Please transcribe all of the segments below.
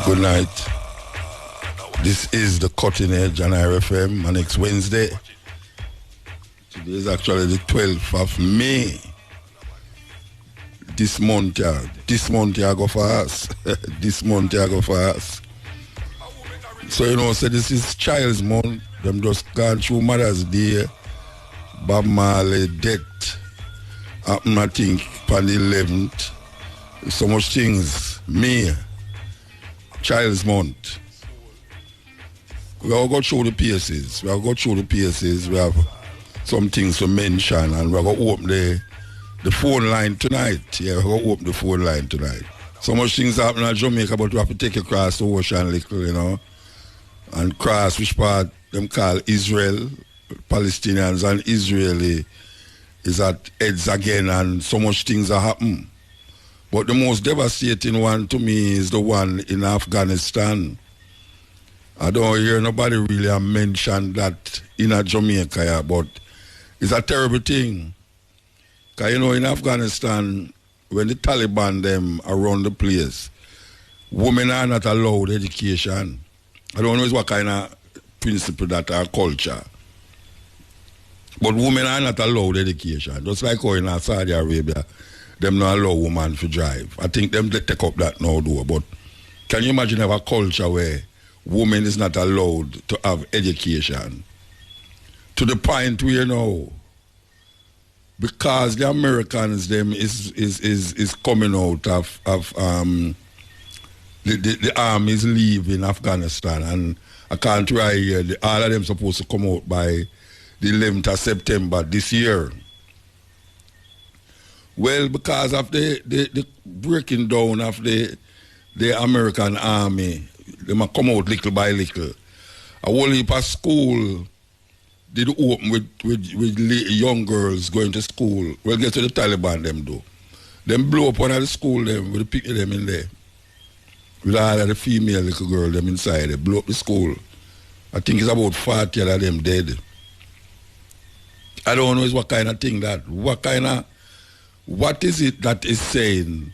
Good night. This is the Cutting Edge on RFM. My next Wednesday. Today is actually the 12th of May. This month I go for us. This month I go for us. So this is Child's Month. Them just gone through Mother's Day. Bob Marley death happened, I think, on the 11th. So much things. May. Child's Month. We all go through the PSs. We have some things to mention, and we're going to open the phone line tonight. Yeah, we're going to open the phone line tonight. So much things happen in Jamaica, but we have to take it across the ocean little, and cross which part them call Israel. Palestinians and Israeli is at heads again, and so much things are happening. But the most devastating one to me is the one in Afghanistan. I don't hear nobody really mention that in Jamaica, but it's a terrible thing. Because in Afghanistan, when the Taliban them around the place, women are not allowed education. I don't know what kind of principle that are culture. But women are not allowed education. Just like how in Saudi Arabia, them not allow women to drive. I think them they take up that now though. But can you imagine a culture where women is not allowed to have education? To the point where because the Americans them is coming out of the army is leaving Afghanistan, and I can't try here. All of them supposed to come out by the 11th of September this year. Well, because of the breaking down of the American army, they might come out little by little. A whole heap of school did open with young girls going to school. Well, guess what the Taliban them do? Them blow up one of the school them with the pick them in there. With all of the female little girl them inside, they blow up the school. I think it's about 40 of them dead. I don't know what kind of thing that, what is it that is saying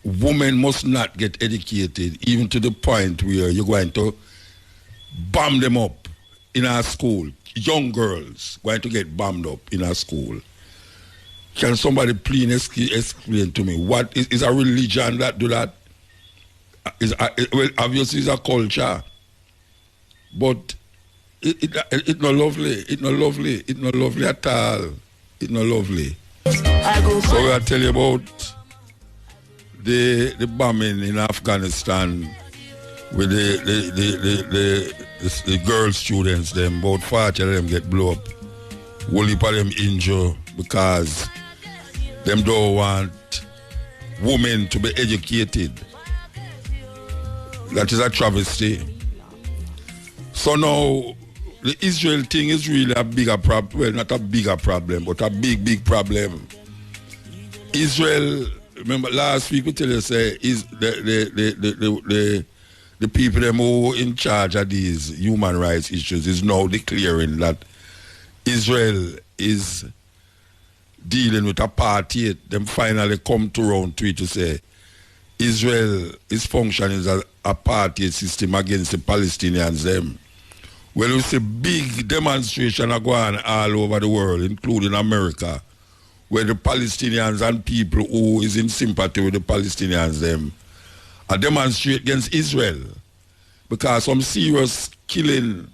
women must not get educated, even to the point where you're going to bomb them up in our school. Young girls going to get bombed up in our school. Can somebody please explain to me what is a religion that do that? Well, obviously it's a culture, but it's not lovely. It's not lovely. It's not lovely at all. It's not lovely. So I'll tell you about the bombing in Afghanistan with the girl students. Them about 40 of them get blown up. Whole heap of them injured because them don't want women to be educated. That is a travesty. So now the Israel thing is really a bigger problem. Well, not a bigger problem, but a big problem. Israel, remember last week we tell you say is the people them who in charge of these human rights issues is now declaring that Israel is dealing with apartheid. Them finally come to round to it to say Israel is functioning as an apartheid system against the Palestinians them. Well, we see big demonstration are going all over the world, including America, where the Palestinians and people who is in sympathy with the Palestinians them are demonstrate against Israel because some serious killing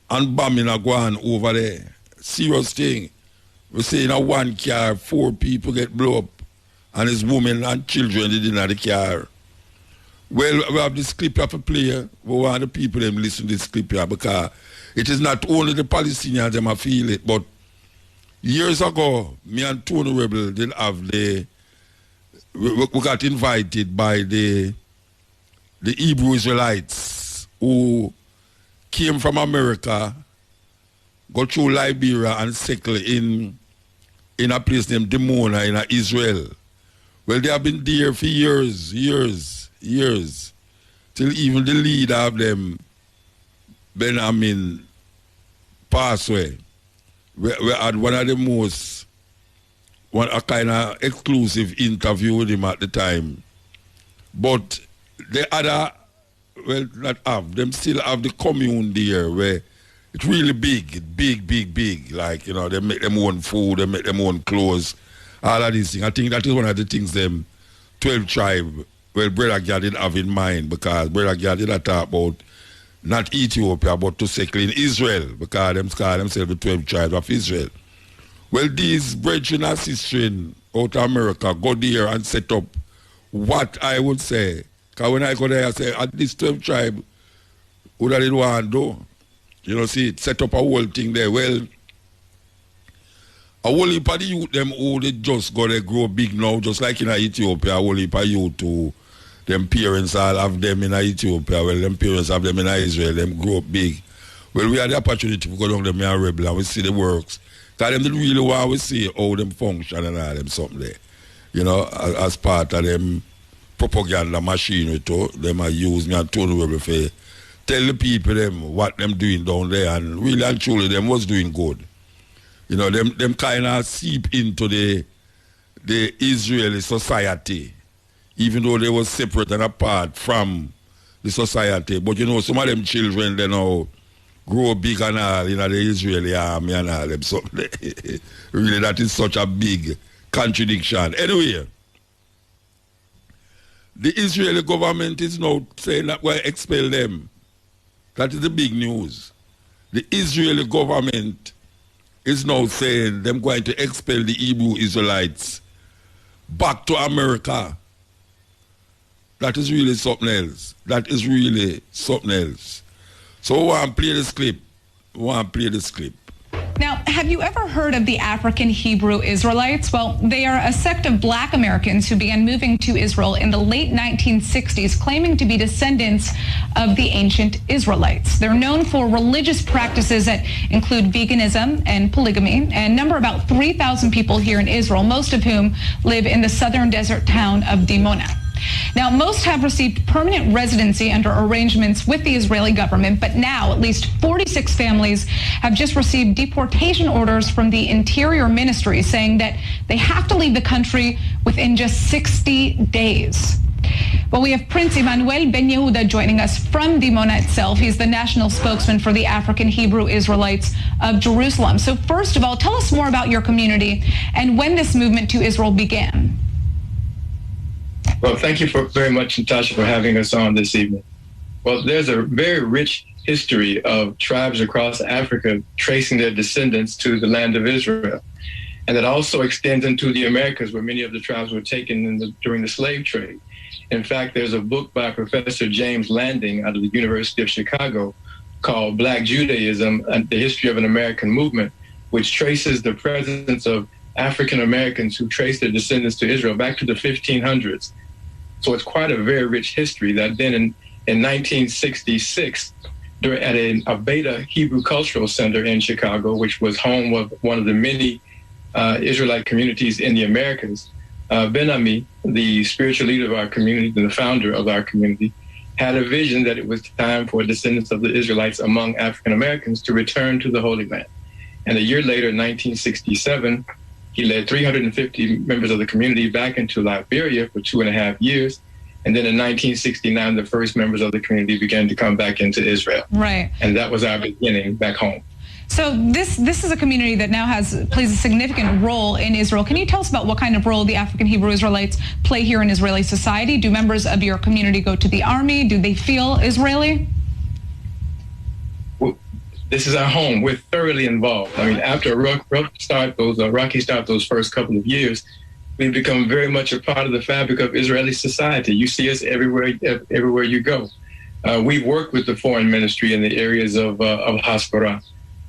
and bombing are going over there. Serious thing. We see in a one car, 4 people get blown up, and it's women and children in the car. Well, we have this clip of a player. We want the people to listen to this clip here because it is not only the Palestinians that feel it, but years ago, me and Tony Rebel did have we got invited by the Hebrew Israelites who came from America, go through Liberia and settle in a place named Dimona in Israel. Well, they have been there for years, till even the leader of them, Benjamin, passed away. We had one of the most, a kind of exclusive interview with him at the time. But the other, well, not have, them still have the commune there where it's really big. Like, you know, they make them own food, they make them own clothes, all of these things. I think that is one of the things them 12 tribe, well, Brother Gad did have in mind, because Brother Gad did talk about not Ethiopia, but to settle in Israel, because them call themselves the 12 tribes of Israel. Well, these brethren and sisters out of America go there and set up what I would say, because when I go there, I say, at least 12 tribe, what do they want to do? You know, see, set up a whole thing there. Well, a whole heap of the youth, them who they just got to grow big now, just like in Ethiopia, a whole heap of youth too. Them parents all have them in Ethiopia. Well, them parents have them in Israel. Them grow up big. Well, we had the opportunity to go down there and rebel and we see the works. Because them didn't really want to see how them function and all them something there. You know, as part of them propaganda machinery too. Them are using and turn rebel for tell the people them what them doing down there, and really and truly them was doing good. You know, them kind of seep into the Israeli society, even though they was separate and apart from the society. But you know, some of them children, they now grow big and all, you know, the Israeli army and all them. So really, that is such a big contradiction. Anyway, the Israeli government is now saying that we'll expel them. That is the big news. The Israeli government is now saying they're going to expel the Hebrew Israelites back to America. That is really something else. That is really something else. So we want to play this clip. Now, have you ever heard of the African Hebrew Israelites? Well, they are a sect of black Americans who began moving to Israel in the late 1960s, claiming to be descendants of the ancient Israelites. They're known for religious practices that include veganism and polygamy, and number about 3,000 people here in Israel, most of whom live in the southern desert town of Dimona. Now, most have received permanent residency under arrangements with the Israeli government, but now at least 46 families have just received deportation orders from the Interior Ministry saying that they have to leave the country within just 60 days. Well, we have Prince Emmanuel Ben Yehuda joining us from Dimona itself. He's the national spokesman for the African Hebrew Israelites of Jerusalem. So first of all, tell us more about your community and when this movement to Israel began. Well, thank you very much, Natasha, for having us on this evening. Well, there's a very rich history of tribes across Africa tracing their descendants to the land of Israel. And it also extends into the Americas, where many of the tribes were taken during the slave trade. In fact, there's a book by Professor James Landing out of the University of Chicago called Black Judaism, the History of an American Movement, which traces the presence of African Americans who trace their descendants to Israel back to the 1500s. So it's quite a very rich history that then in 1966, at a Beta Hebrew Cultural Center in Chicago, which was home of one of the many Israelite communities in the Americas, Ben-Ami, the spiritual leader of our community and the founder of our community, had a vision that it was time for descendants of the Israelites among African Americans to return to the Holy Land. And a year later, in 1967, he led 350 members of the community back into Liberia for 2.5 years. And then in 1969, the first members of the community began to come back into Israel. Right. And that was our beginning back home. So this is a community that now plays a significant role in Israel. Can you tell us about what kind of role the African Hebrew Israelites play here in Israeli society? Do members of your community go to the army? Do they feel Israeli? Well, this is our home. We're thoroughly involved. I mean, after a rocky start those first couple of years, we've become very much a part of the fabric of Israeli society. You see us everywhere you go. We've worked with the foreign ministry in the areas of Haspara.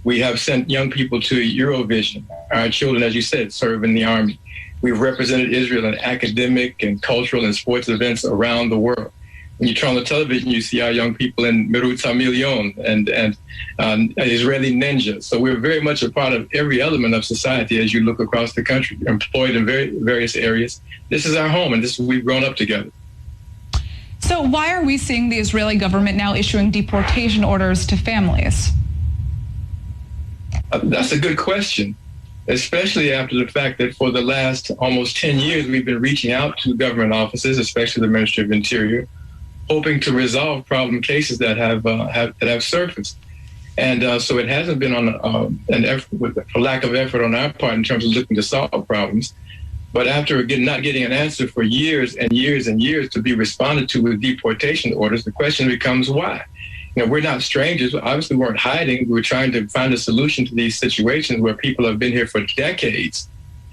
We have sent young people to Eurovision. Our children, as you said, serve in the army. We've represented Israel in academic and cultural and sports events around the world. When you turn on the television, you see our young people in Merut HaMillion and Israeli Ninja. So we're very much a part of every element of society as you look across the country, employed in various areas. This is our home, and we've grown up together. So why are we seeing the Israeli government now issuing deportation orders to families? That's a good question, especially after the fact that for the last almost 10 years, we've been reaching out to government offices, especially the Ministry of Interior, hoping to resolve problem cases that have surfaced. And so it hasn't been on an effort, for lack of effort on our part in terms of looking to solve problems. But after not getting an answer for years and years and years to be responded to with deportation orders, the question becomes why? You know, we're not strangers. Obviously, we weren't hiding. We were trying to find a solution to these situations where people have been here for decades.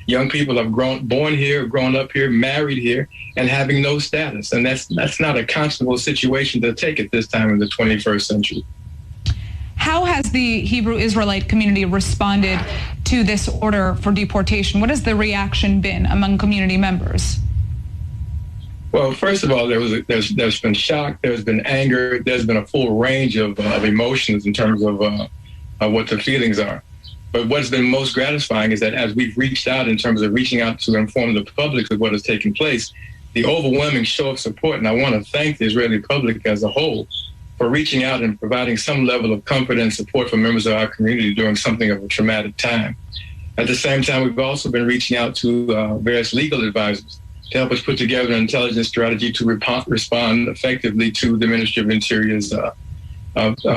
Young people have born here, grown up here, married here, and having no status. And that's not a conscionable situation to take at this time in the 21st century. How has the Hebrew Israelite community responded to this order for deportation? What has the reaction been among community members? Well, first of all, there's been shock, there's been anger, there's been a full range of emotions in terms of what the feelings are. But what's been most gratifying is that as we've reached out in terms of reaching out to inform the public of what has taken place, the overwhelming show of support, and I want to thank the Israeli public as a whole for reaching out and providing some level of comfort and support for members of our community during something of a traumatic time. At the same time, we've also been reaching out to various legal advisors to help us put together an intelligence strategy to respond effectively to the Ministry of Interior's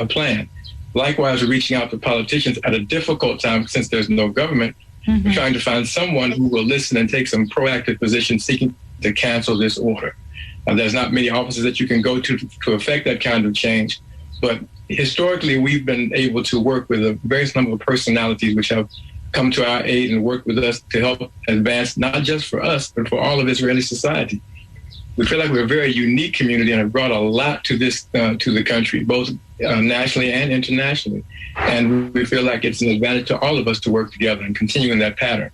plan. Likewise, we're reaching out to politicians at a difficult time since there's no government. We're trying to find someone who will listen and take some proactive position seeking to cancel this order. There's not many offices that you can go to affect that kind of change. But historically, we've been able to work with a various number of personalities which have come to our aid and work with us to help advance, not just for us, but for all of Israeli society. We feel like we're a very unique community and have brought a lot to this, to the country, both nationally and internationally. And we feel like it's an advantage to all of us to work together and continue in that pattern.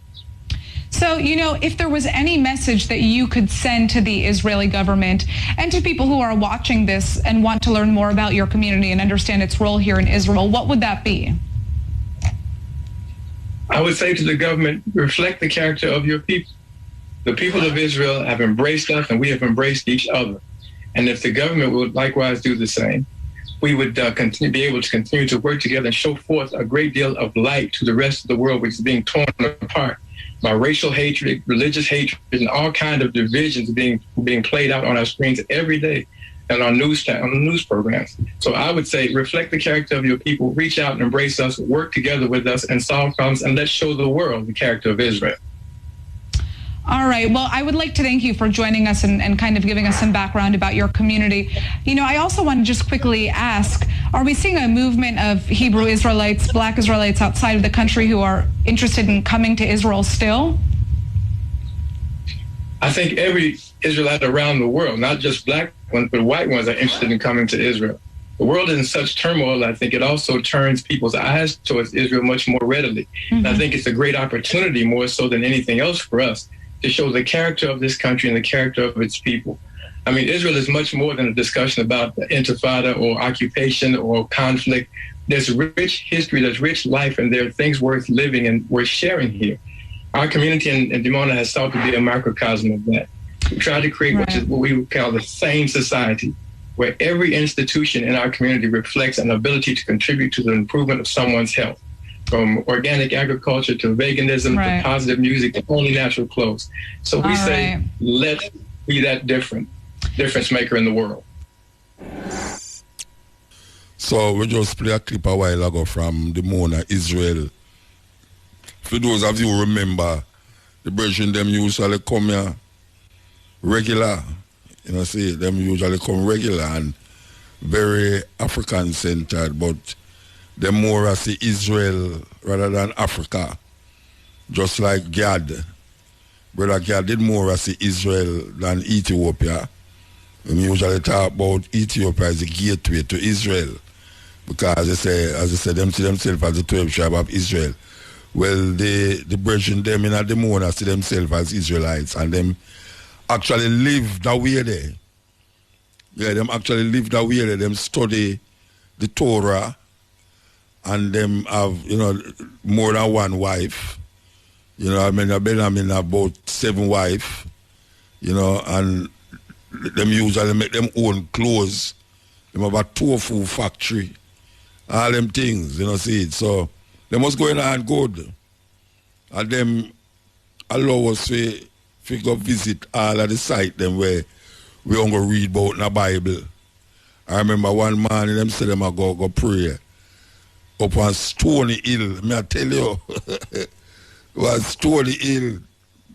So, you know, if there was any message that you could send to the Israeli government and to people who are watching this and want to learn more about your community and understand its role here in Israel, what would that be? I would say to the government, reflect the character of your people. The people of Israel have embraced us and we have embraced each other. And if the government would likewise do the same, we would be able to continue to work together and show forth a great deal of light to the rest of the world, which is being torn apart by racial hatred, religious hatred, and all kinds of divisions being played out on our screens every day and on news programs. So I would say reflect the character of your people, reach out and embrace us, work together with us and solve problems, and let's show the world the character of Israel. All right. Well, I would like to thank you for joining us and kind of giving us some background about your community. You know, I also want to just quickly ask, are we seeing a movement of Hebrew Israelites, Black Israelites outside of the country who are interested in coming to Israel still? I think every Israelite around the world, not just Black ones, but white ones, are interested in coming to Israel. The world is in such turmoil, I think it also turns people's eyes towards Israel much more readily. And I think it's a great opportunity, more so than anything else for us, to show the character of this country and the character of its people. I mean, Israel is much more than a discussion about intifada or occupation or conflict. There's rich history, there's rich life, and there are things worth living and worth sharing here. Our community in Dimona has sought to be a microcosm of that. We try to create what we would call the sane society, where every institution in our community reflects an ability to contribute to the improvement of someone's health. From organic agriculture to veganism to positive music to only natural clothes. So we say, let's be that difference maker in the world. So we just play a clip a while ago from Dimona, Israel. For those of you who remember, the brethren them usually come here regular. You know, see, them usually come regular and very African-centered, but they're more as the Israel rather than Africa. Just like Gad. Brother Gad did more as the Israel than Ethiopia. We usually talk about Ethiopia as the gateway to Israel. Because as I said, them see themselves as the 12 tribe of Israel. Well, the brethren them in Dimona see themselves as Israelites, and them actually live that way there. Yeah, them actually live that way there. Them study the Torah, and them have, you know, more than one wife. You know, I mean, Benjamin have about 7 wives, you know, and them usually make them own clothes. Them have a tofu factory, all them things, you know, see it. So, they must go in and good. And them allow us to go visit all of the site them where we don't go read about in the Bible. I remember one man, them said them go pray up on Stony Hill. May I tell you, it was Stony Hill.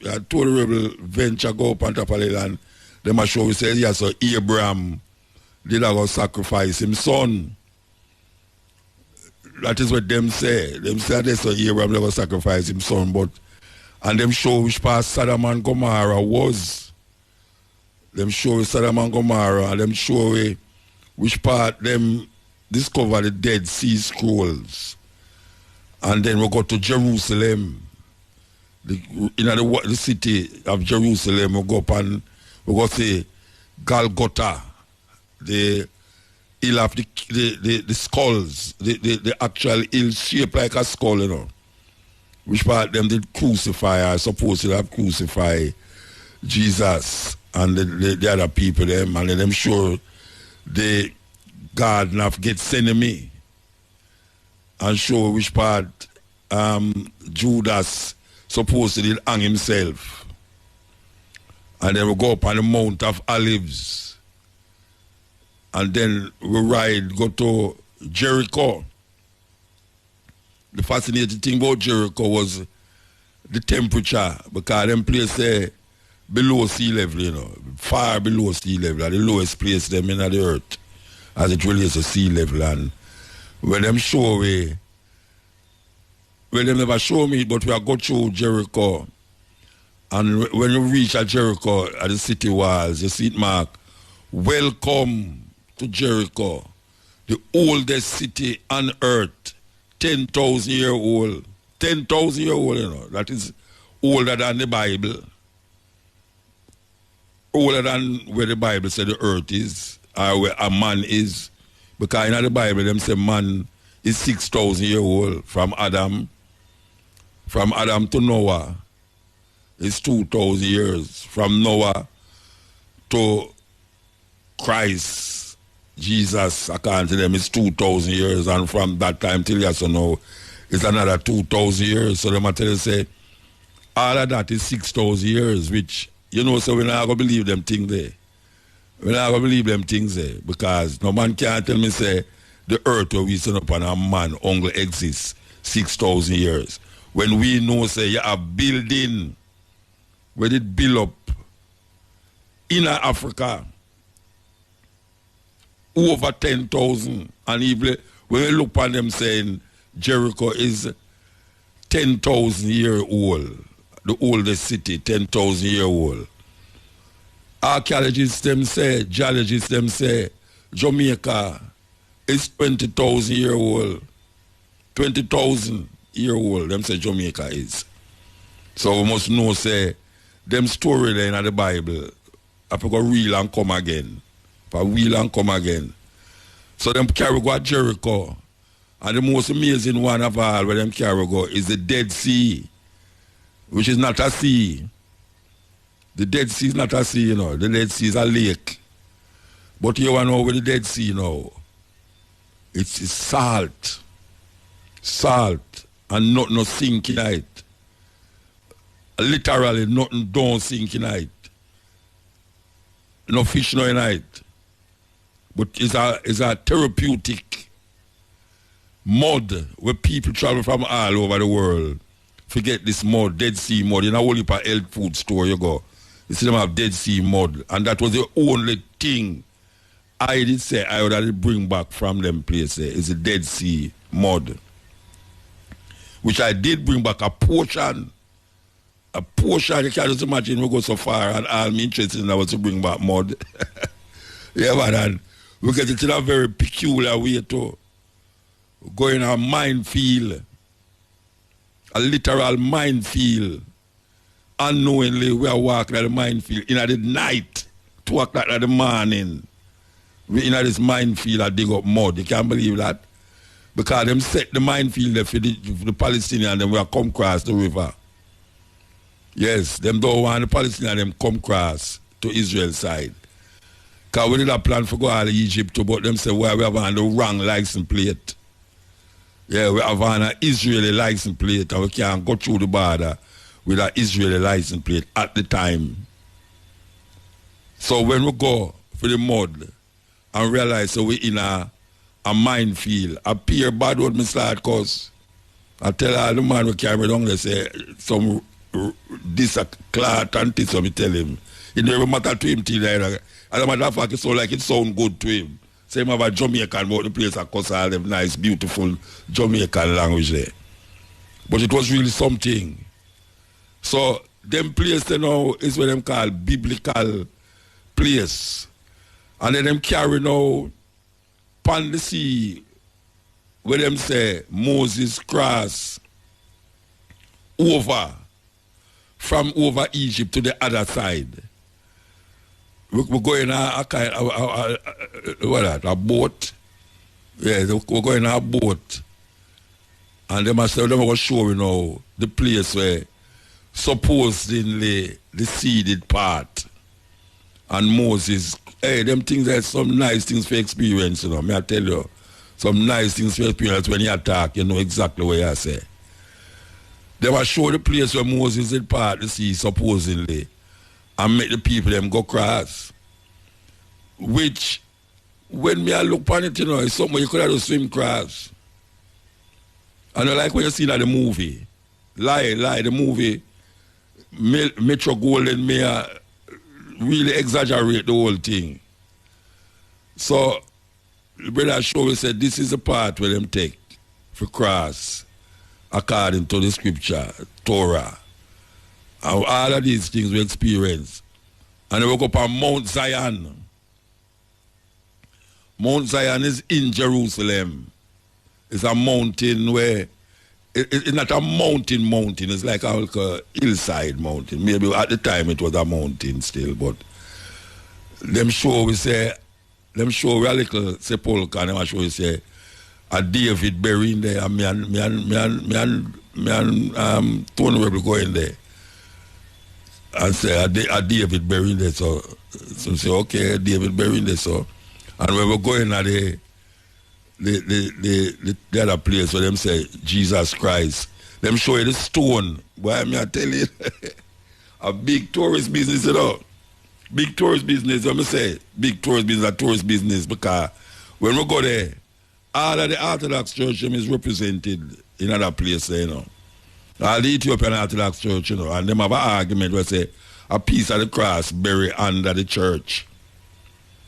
I told the rebel venture go up on top of the land. Them a show we say, yeah, so Abraham did go sacrifice him son. That is what them say. Them say that so Abraham never sacrifice him son, but and them show which part Sodom and Gomorrah was. Them show Sodom and Gomorrah, and them show which part them discover the Dead Sea Scrolls. And then we go to Jerusalem. The city of Jerusalem, we go up and we go say Golgotha, the hill of the skulls, the actual hill shaped like a skull, you know. Which part them did crucify, I suppose they have crucified Jesus and the other people them, and them sure the Garden of Gethsemane and show which part Judas supposedly hang himself. And then we go up on the Mount of Olives. And then we go to Jericho. The fascinating thing about Jericho was the temperature, because them place there below sea level, you know, far below sea level, and the lowest place them in the earth as it relates to sea level. And when them show me, well, they never show me, but we are go through Jericho. And when you reach at Jericho, at the city walls, you see it mark, welcome to Jericho, the oldest city on earth, 10,000 year old. 10,000 year old, you know, that is older than the Bible. Older than where the Bible said the earth is, or where a man is. Because in the Bible, them say man is 6,000 year old from Adam. From Adam to Noah is 2,000 years. From Noah to Christ, Jesus, according to them, is 2,000 years. And from that time till yes or no, it's another 2,000 years. So them tell you say, all of that is 6,000 years, which, you know, so we're not going to believe them things there. We're not going to believe them things there. Because no man can't tell me, say, the earth where we stand up on a man only exists 6,000 years. When we know, say, you are building, where it build up in Africa, over 10,000. And even when you look on them saying Jericho is 10,000 year old, the oldest city, 10,000 year old. Archaeologists them say, geologists them say, Jamaica is 20,000 year old. 20,000 year old, them say Jamaica is. So we must know, say, them story there in the Bible, have to go real and come again. For real and come again. So them carry go at Jericho. And the most amazing one of all where them carry go is the Dead Sea, which is not a sea. The Dead Sea is not a sea, you know. The Dead Sea is a lake. But you want to know where the Dead Sea now. It's salt. Salt. And nothing no sink in it. Literally nothing don't sink in it. No fish no in it. But it's a therapeutic mud where people travel from all over the world. Forget this mud, Dead Sea mud. In a whole heap of health food store you go. You see them have Dead Sea mud. And that was the only thing I did say I would have to bring back from them places. Is the Dead Sea mud. Which I did bring back a portion. A portion, you can't just imagine we go so far and all me interested in that was to bring back mud. Yeah, man, and we get it in a very peculiar way too. Go in a minefield. A literal minefield. Unknowingly, we are walking at the minefield in the night, 2 o'clock in the morning. We in this minefield and dig up mud. You can't believe that. Because them set the minefield there for the Palestinians and them will come across the river. Yes, them don't want the Palestinians them come across to Israel side. Because we did a plan for go out of Egypt too, but them say, well, we have on the wrong license plate. Yeah, we have on an Israeli license plate and we can't go through the border with an Israeli license plate at the time. So when we go for the mud, and realize so we in a minefield. A peer bad word me start cause I tell all the man who carry me down, they say some this a clot and this, so me tell him. It never matter to him till as a matter of fact, it's so like it sound good to him. Same have a Jamaican about the place of course all them nice, beautiful Jamaican language there. But it was really something. So them place you know is what them call biblical place. And then them carry now upon the sea where them say Moses cross over from over Egypt to the other side. We're going a kind a boat. Yeah, we're going a boat. And they must them show you know the place where supposedly the seeded part. And Moses, hey, them things are some nice things for experience, you know. May I tell you, some nice things for experience when you attack, you know exactly what I say. They will show the place where Moses did part the sea, supposedly, and make the people them go cross. Which, when me I look upon it, you know, it's somewhere you could have to swim cross. And I like when you see that the movie, the movie, Metro Golden Mayor really exaggerate the whole thing. So, the brother Show said this is the part where them take for cross according to the scripture, Torah. And all of these things we experience. And they woke up on Mount Zion. Mount Zion is in Jerusalem. It's a mountain where it's not a mountain. It's like a hillside mountain. Maybe at the time it was a mountain still, but them show we say, them show we a little sepulchre and them show we say a David burying there and me and Tony Rebel going there and say a David burying there. So say okay, David burying there. So and we were going at the other place where them say Jesus Christ. Them show you the stone. Boy, I tell you, a big tourist business, you know. Big tourist business, let me say, big tourist business, a tourist business, because when we go there, all of the Orthodox Church is represented in other places, you know. All the Ethiopian Orthodox Church, you know, and them have an argument where say a piece of the cross buried under the church.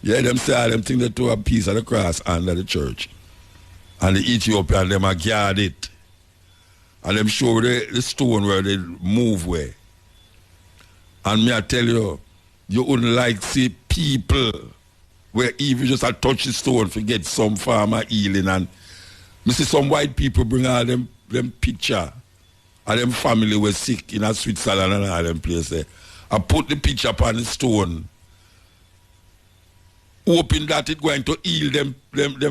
Yeah, them say them think they throw a piece of the cross under the church. And the Ethiopian, them a guard it. And them show the stone where they move where. And me I tell you, you wouldn't like to see people where even just a touch the stone forget some form of healing. And me see some white people bring all them picture of them family were sick in a Switzerland and all them places. I put the picture upon the stone, hoping that it's going to heal them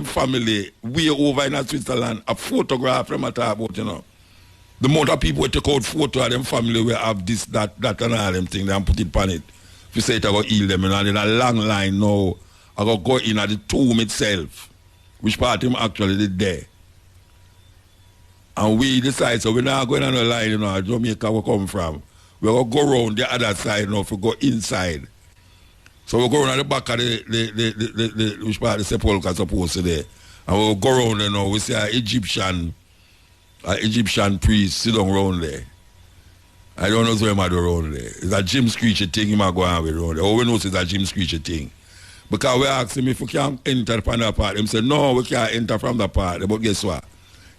family way over in Switzerland. A photograph them I talk about, you know. The amount of people will take out photo of them family will have this, that and all them things and put it upon it. If you say it, I go heal them, you know, and in a long line now, I go in at the tomb itself, which part him actually did there. And we decide, so we're not going on the line, you know, Jamaica we come from. We're going to go around the other side now, if we go inside. So we'll go around the back of the which part the sepulchre supposed to there. And we'll go around, you know, we see an Egyptian priest sit down around there. I don't know where I'm around there. It's a Jim Screecher thing he might go on with around there. All we know is it's a Jim Screecher thing. Because we asked him if we can enter from that part. He said, no, we can't enter from that part. But guess what?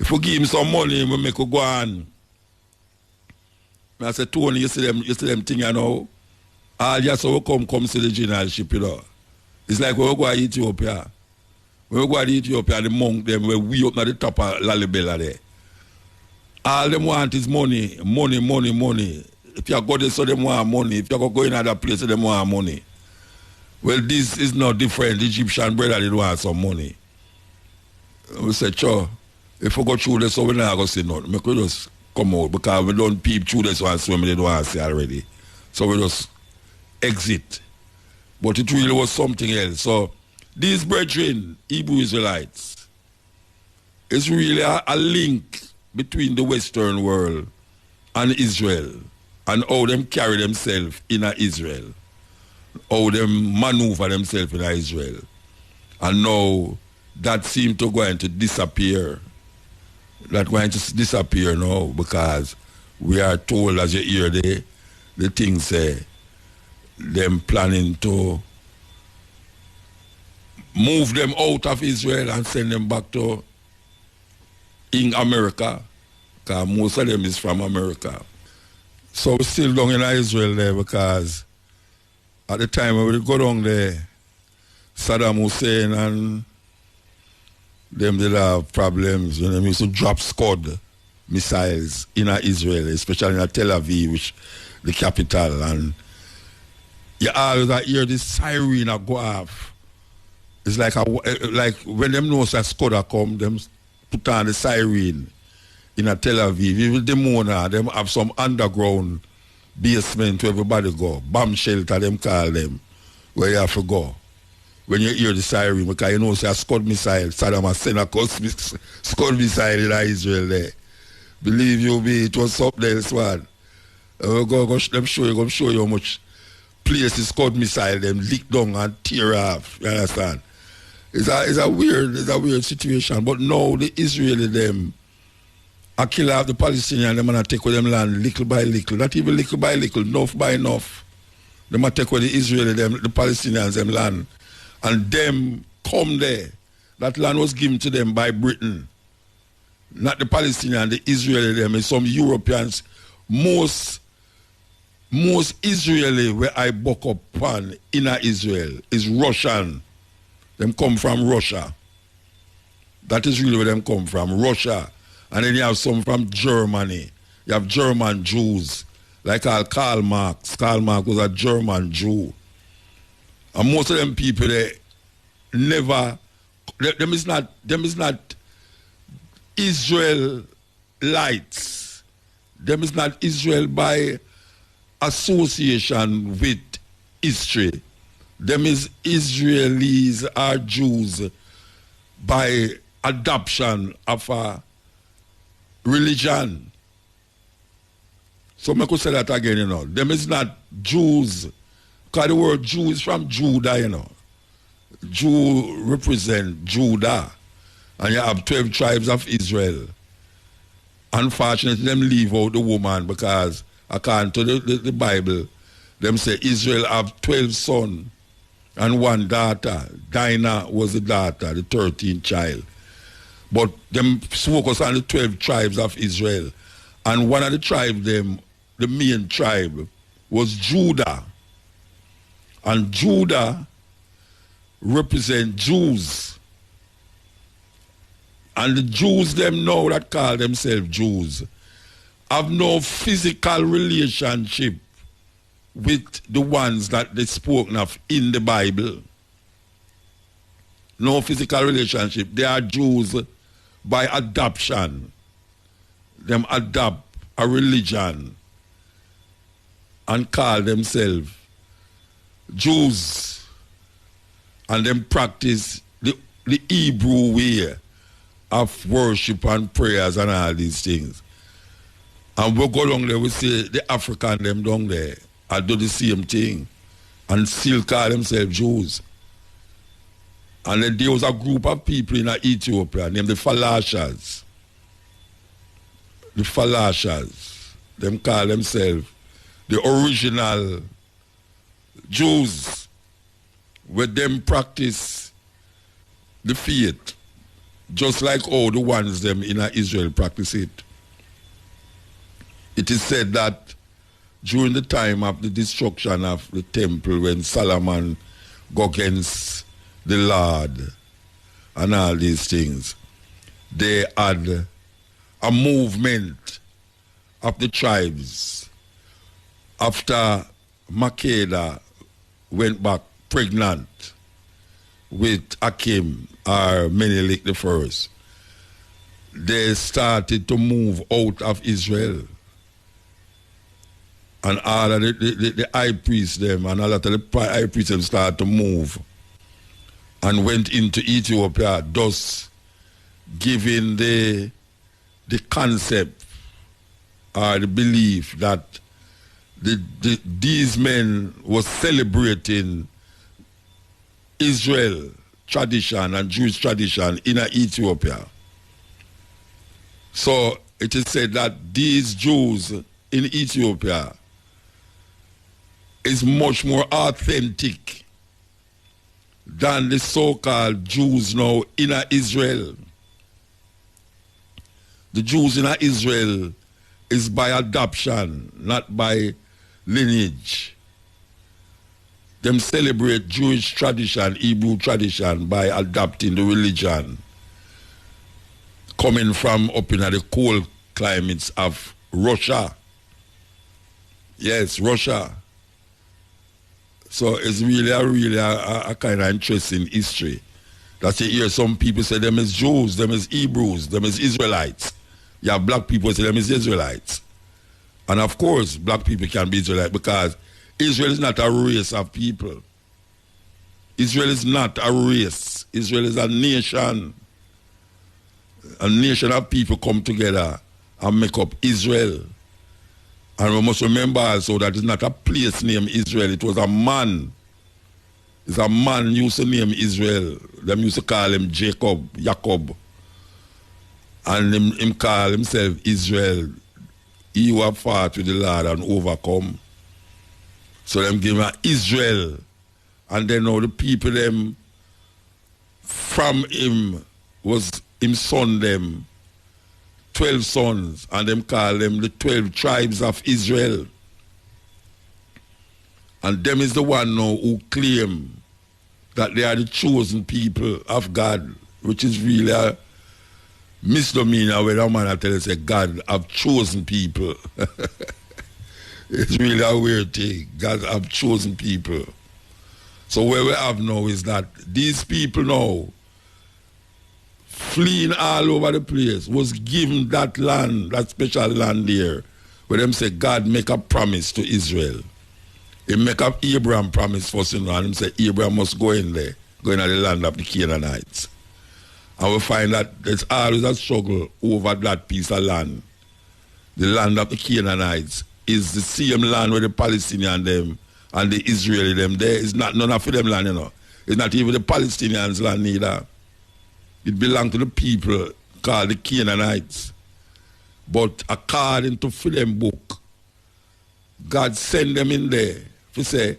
If we give him some money, we make it go on. I said, Tony, you see them thing, you know? All just so we come see the generalship, you know. It's like when we go to Ethiopia. When we go to Ethiopia, the monk them, we up at the top of Lalibela there. All them want is money. If you go there, so them want money. If you go in other places, them want money. Well, this is not different. The Egyptian brother, they want some money. We said, sure, if we go through this, so we're not going to say nothing. We could just come out because we don't peep through this one, so they don't want to see already. So we just exit. But it really was something else. So these brethren, Hebrew Israelites, is really a link between the Western world and Israel and how them carry themselves in Israel, how them maneuver themselves in Israel. And now that seems to going to disappear. That going to disappear now because we are told, as you hear the thing say, them planning to move them out of Israel and send them back to in America, because most of them is from America. So we're still down in Israel there because at the time when we go down there, Saddam Hussein and them did have problems. You know, they used to drop Scud missiles in Israel, especially in Tel Aviv, which the capital, and you always hear this siren go off. It's like when them know that Scud come, them put on the siren in a Tel Aviv. Even the Mona, them have some underground basement where everybody go. Bomb shelter, them call them, where you have to go. When you hear the siren, because you know, say a Scud missile, Saddam has sent a Scud missile in Israel there. Believe you me, it was something else, man. Go show you how much places Scud missile them lick down and tear off. You understand? It's a weird situation. But now the Israeli them I kill off the Palestinians, them and take with them land little by little. Not even little by little, enough by enough. Them take with the Israeli them, the Palestinians them land. And them come there. That land was given to them by Britain. Not the Palestinians, the Israeli them, and some Europeans. Most Israeli where I buck up on in Israel is Russian. Them come from Russia. That is really where them come from, Russia. And then you have some from Germany. You have German Jews, like Karl Marx. Karl Marx was a German Jew. And most of them people, they never, them is not Israelites. Them is not Israel by association with history. Them is Israelis or Jews by adoption of a religion. So I could say that again, you know. Them is not Jews. Because the word Jew is from Judah, you know. Jew represent Judah. And you have 12 tribes of Israel. Unfortunately, them leave out the woman because according to the Bible, them say Israel have 12 sons and 1 daughter. Dinah was the daughter, the 13th child. But them focus on the 12 tribes of Israel. And one of the tribes, them, the main tribe, was Judah. And Judah represent Jews. And the Jews, them now that call themselves Jews, have no physical relationship with the ones that they spoken of in the Bible. No physical relationship. They are Jews by adoption. Them adopt a religion and call themselves Jews. And them practice the Hebrew way of worship and prayers and all these things. And we go along there, we see the African them down there I do the same thing and still call themselves Jews. And then there was a group of people in Ethiopia named the Falashas. The Falashas, them call themselves the original Jews, where them practice the faith, just like all the ones them in Israel practice it. It is said that during the time of the destruction of the temple, when Solomon go against the Lord and all these things, they had a movement of the tribes after Makeda went back pregnant with Akim or Menelik I. They started to move out of Israel. And all of the high priests them and all of the high priests them started to move and went into Ethiopia, thus giving the concept or the belief that these men were celebrating Israel tradition and Jewish tradition in Ethiopia. So it is said that these Jews in Ethiopia is much more authentic than the so-called Jews now in Israel. The Jews in Israel is by adoption, not by lineage. Them celebrate Jewish tradition, Hebrew tradition, by adopting the religion coming from up in the cold climates of Russia. Yes, Russia. So it's really a kind of interesting history. That you hear some people say them as Jews, them as Hebrews, them as Israelites. You have black people say them as Israelites. And of course, black people can be Israelites because Israel is not a race of people. Israel is not a race. Israel is a nation. A nation of people come together and make up Israel. And we must remember also that it's not a place named Israel. It was a man. It's a man used to name Israel. Them used to call him Jacob. And him call himself Israel. He who have fought with the Lord and overcome. So them give him Israel. And then now the people them from him was him son them 12 sons, and them call them the 12 tribes of Israel. And them is the one now who claim that they are the chosen people of God, which is really a misdemeanor when a man tell us that God have chosen people. It's really a weird thing. God have chosen people. So what we have now is that these people now fleeing all over the place was given that land, that special land there, where them say God make a promise to Israel. He make a Abraham promise first, and him say Abraham must go in there, go into the land of the Canaanites. And we find that there's always a struggle over that piece of land. The land of the Canaanites is the same land where the Palestinians them and the Israeli them there. It's not none of them land, you know. It's not even the Palestinians land neither. It belonged to the people called the Canaanites. But according to Freedom Book, God sent them in there to say,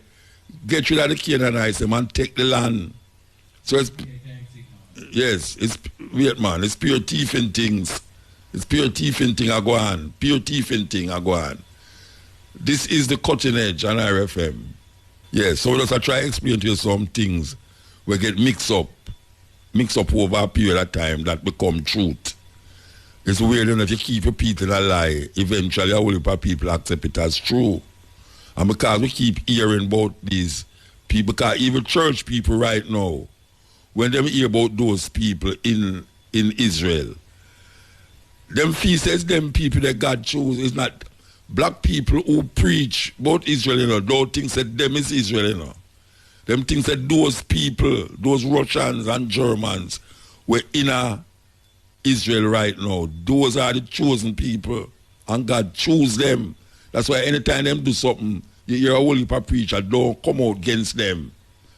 get rid of the Canaanites and take the land. So it's, yes, it's, wait man, it's pure thieving things. It's pure thieving thing I go on. Pure thieving thing I go on. This is the cutting edge on RFM. Yes, so let's try to explain to you some things we get mixed up over a period of time that become truth. It's weird that you keep repeating a lie, eventually a whole heap of people accept it as true. And because we keep hearing about these people, because even church people right now, when they hear about those people in Israel, them feel says them people that God chose is not black people who preach about Israel, you know, don't think that them is Israel, you know. Them things that those people, those Russians and Germans were in Israel right now. Those are the chosen people. And God chose them. That's why anytime them do something, you hear a whole heap of preacher don't come out against them.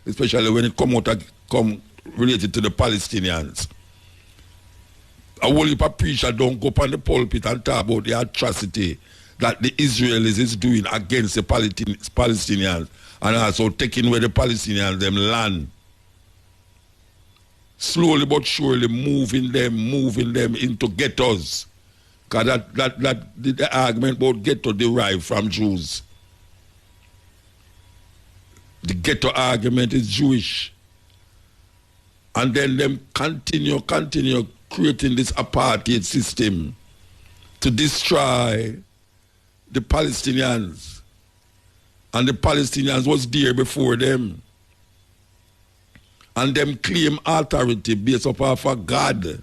Especially when it come related to the Palestinians. A whole heap of preacher don't go up on the pulpit and talk about the atrocity that the Israelis is doing against the Palestinians. And also taking away the Palestinians, them land. Slowly but surely moving them into ghettos. Because the argument about ghetto derived from Jews. The ghetto argument is Jewish. And then them continue creating this apartheid system to destroy the Palestinians. And the Palestinians was there before them. And them claim authority based upon God.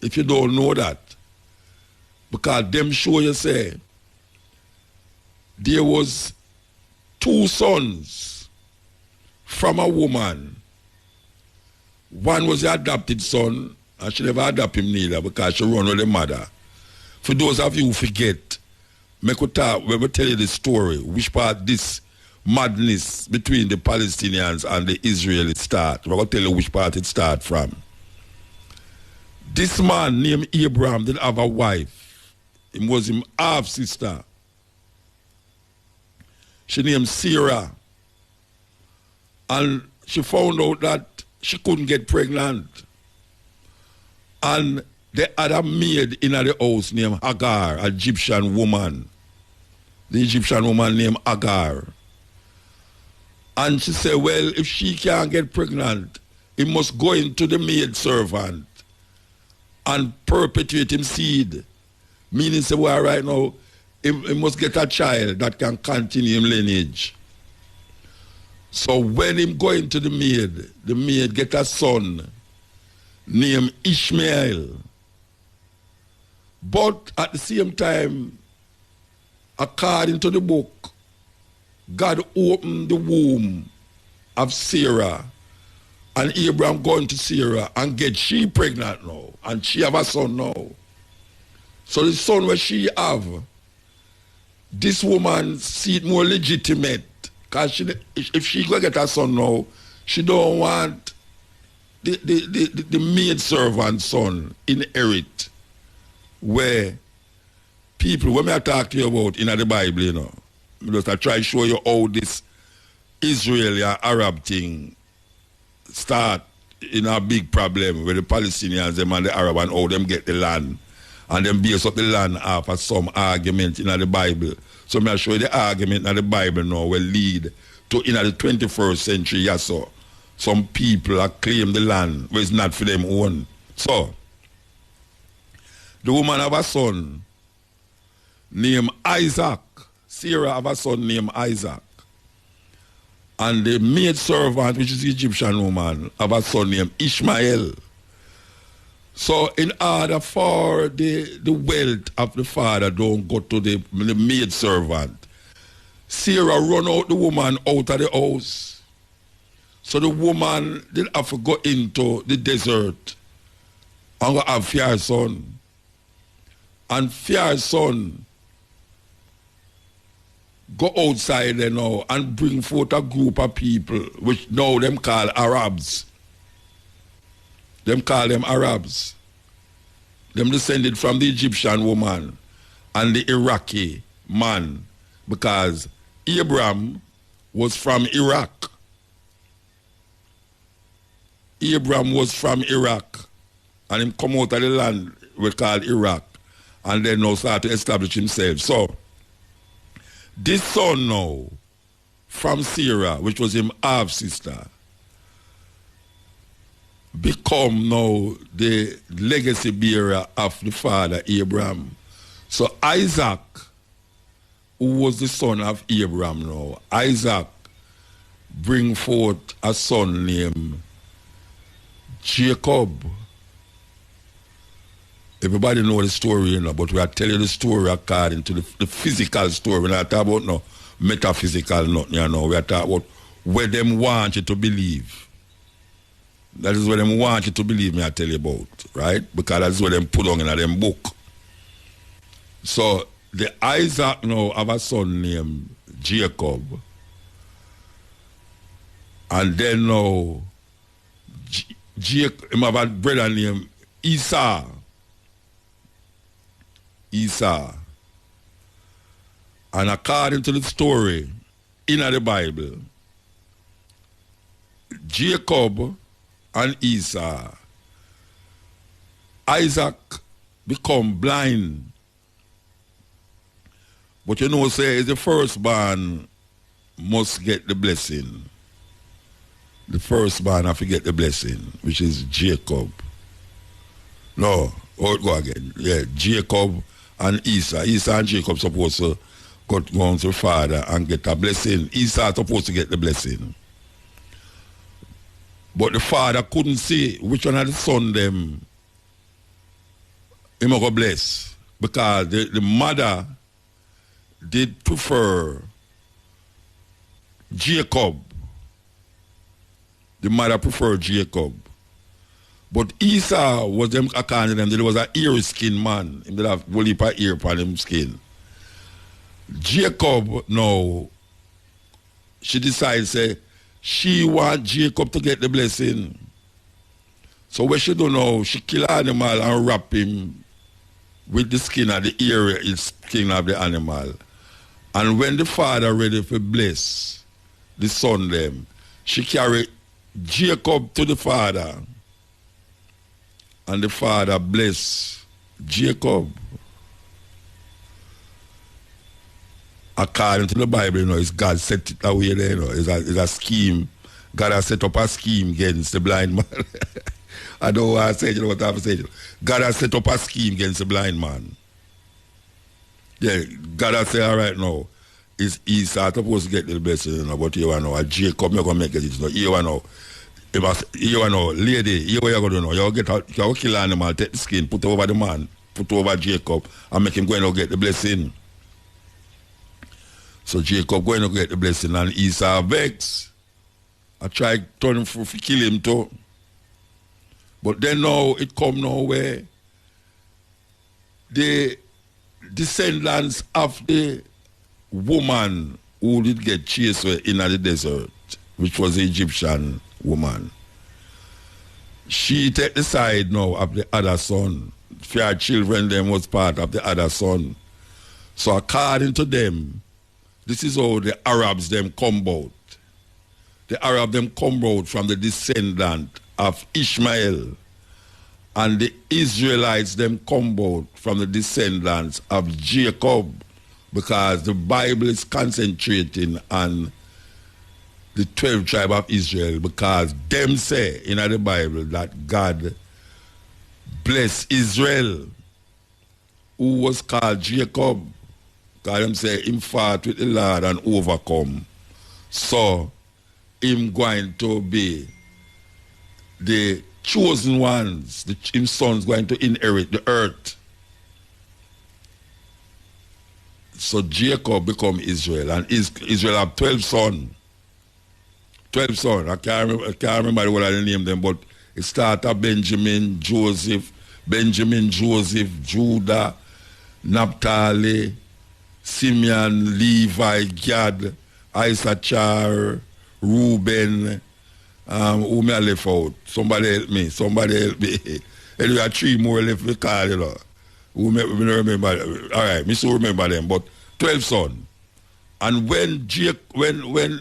If you don't know that. Because them show you say, there was 2 sons from a woman. One was the adopted son, and she never adopted him neither because she run with the mother. For those of you who forget, when we tell you the story, which part this madness between the Palestinians and the Israelis start. We're going to tell you which part it start from. This man named Abraham didn't have a wife. He was his half-sister. She named Sarah. And she found out that she couldn't get pregnant. And they had a maid in the house named Hagar, an Egyptian woman. The Egyptian woman named Hagar. And she said, well, if she can't get pregnant, he must go into the maid servant and perpetuate him seed. Meaning, say, well, right now, he must get a child that can continue him lineage. So when him go into the maid get a son named Ishmael. But at the same time, according to the book, God opened the womb of Sarah, and Abraham going to Sarah and get she pregnant now, and she have a son now. So the son where she have, this woman see it more legitimate, because if she go get a son now, she don't want the maid servant son inherit where people, when I talk to you about in the Bible, you know, just I try to show you how this Israeli and Arab thing start in a big problem where the Palestinians them and the Arab and how them get the land and them base up the land after some argument in the Bible. So I show you the argument in the Bible now will lead to in the 21st century, yes, so some people are claim the land where it's not for them own. So the woman have a son named Isaac. Sarah have a son named Isaac. And the maid servant, which is the Egyptian woman, have a son named Ishmael. So in order for the wealth of the father don't go to the maid servant, Sarah run out the woman out of the house. So the woman didn't have to go into the desert and go have Fiar's son. And Fiar's son go outside there now and bring forth a group of people, which now them call Arabs. Them call them Arabs. Them descended from the Egyptian woman and the Iraqi man, because Abraham was from Iraq. Abraham was from Iraq, and him come out of the land we call Iraq, and then now start to establish himself. So this son now, from Sarah, which was him half-sister, become now the legacy bearer of the father Abraham. So Isaac, who was the son of Abraham now, Isaac bring forth a son named Jacob. Everybody know the story, you know, but we are telling the story according to the physical story. We're not talking about no metaphysical nothing, you know. We are talking about where them want you to believe. That is what them want you to believe me I tell you about, right? Because that's what them put on in them book. So the Isaac now have a son named Jacob. And then now Jacob have a brother named Esau. And according to the story in the Bible, Jacob and Esau, Isaac become blind. But you know, say the firstborn must get the blessing. The firstborn have to get the blessing, which is Jacob. No, go again. Yeah, Jacob and Esau. Esau and Jacob supposed to go to the father and get a blessing. Esau supposed to get the blessing. But the father couldn't see which one of the son them he must go bless. Because the mother did prefer Jacob. The mother preferred Jacob. But Esau was them according to them, there was an ear skin man. He did have a heap of ear upon him skin. Jacob now she decides say she want Jacob to get the blessing. So what she do now, she kill animal and wrap him with the skin of the area is skin of the animal. And when the father ready to bless the son them, she carry Jacob to the father. And the father bless Jacob. According to the Bible, you know, it's God set it away there, you know. It's a scheme. God has set up a scheme against the blind man. I don't want to say it, you know what I have to say. God has set up a scheme against the blind man. Yeah, God has said, all right now, he's supposed to get the blessing, you know, but you know, Jacob, you're going to make it, you know, you know, lady, you what you're going to do now. You'll kill an animal, take the skin, put it over the man, put it over Jacob, and make him go and get the blessing. So Jacob going to get the blessing, and Esau vex. I tried to turn him to kill him too. But then now it come now where the descendants of the woman who did get chased in the desert, which was the Egyptian woman, she take the side now of the other son. Her children them was part of the other son. So according to them, this is how the Arabs them come out. The Arab them come out from the descendant of Ishmael, and the Israelites them come out from the descendants of Jacob, because the Bible is concentrating on the 12 tribes of Israel, because them say in the Bible that God bless Israel, who was called Jacob, because them say him fought with the Lord and overcome. So him going to be the chosen ones, his sons going to inherit the earth. So Jacob become Israel, and Israel have 12 sons. 12 sons. I can't remember what I name them, but it started Benjamin, Joseph, Judah, Naphtali, Simeon, Levi, Gad, Issachar, Reuben. Who may I left out? Somebody help me. Anyway, 3 more left the card, you know. Who may remember? All right, me still remember them, but 12 sons. And when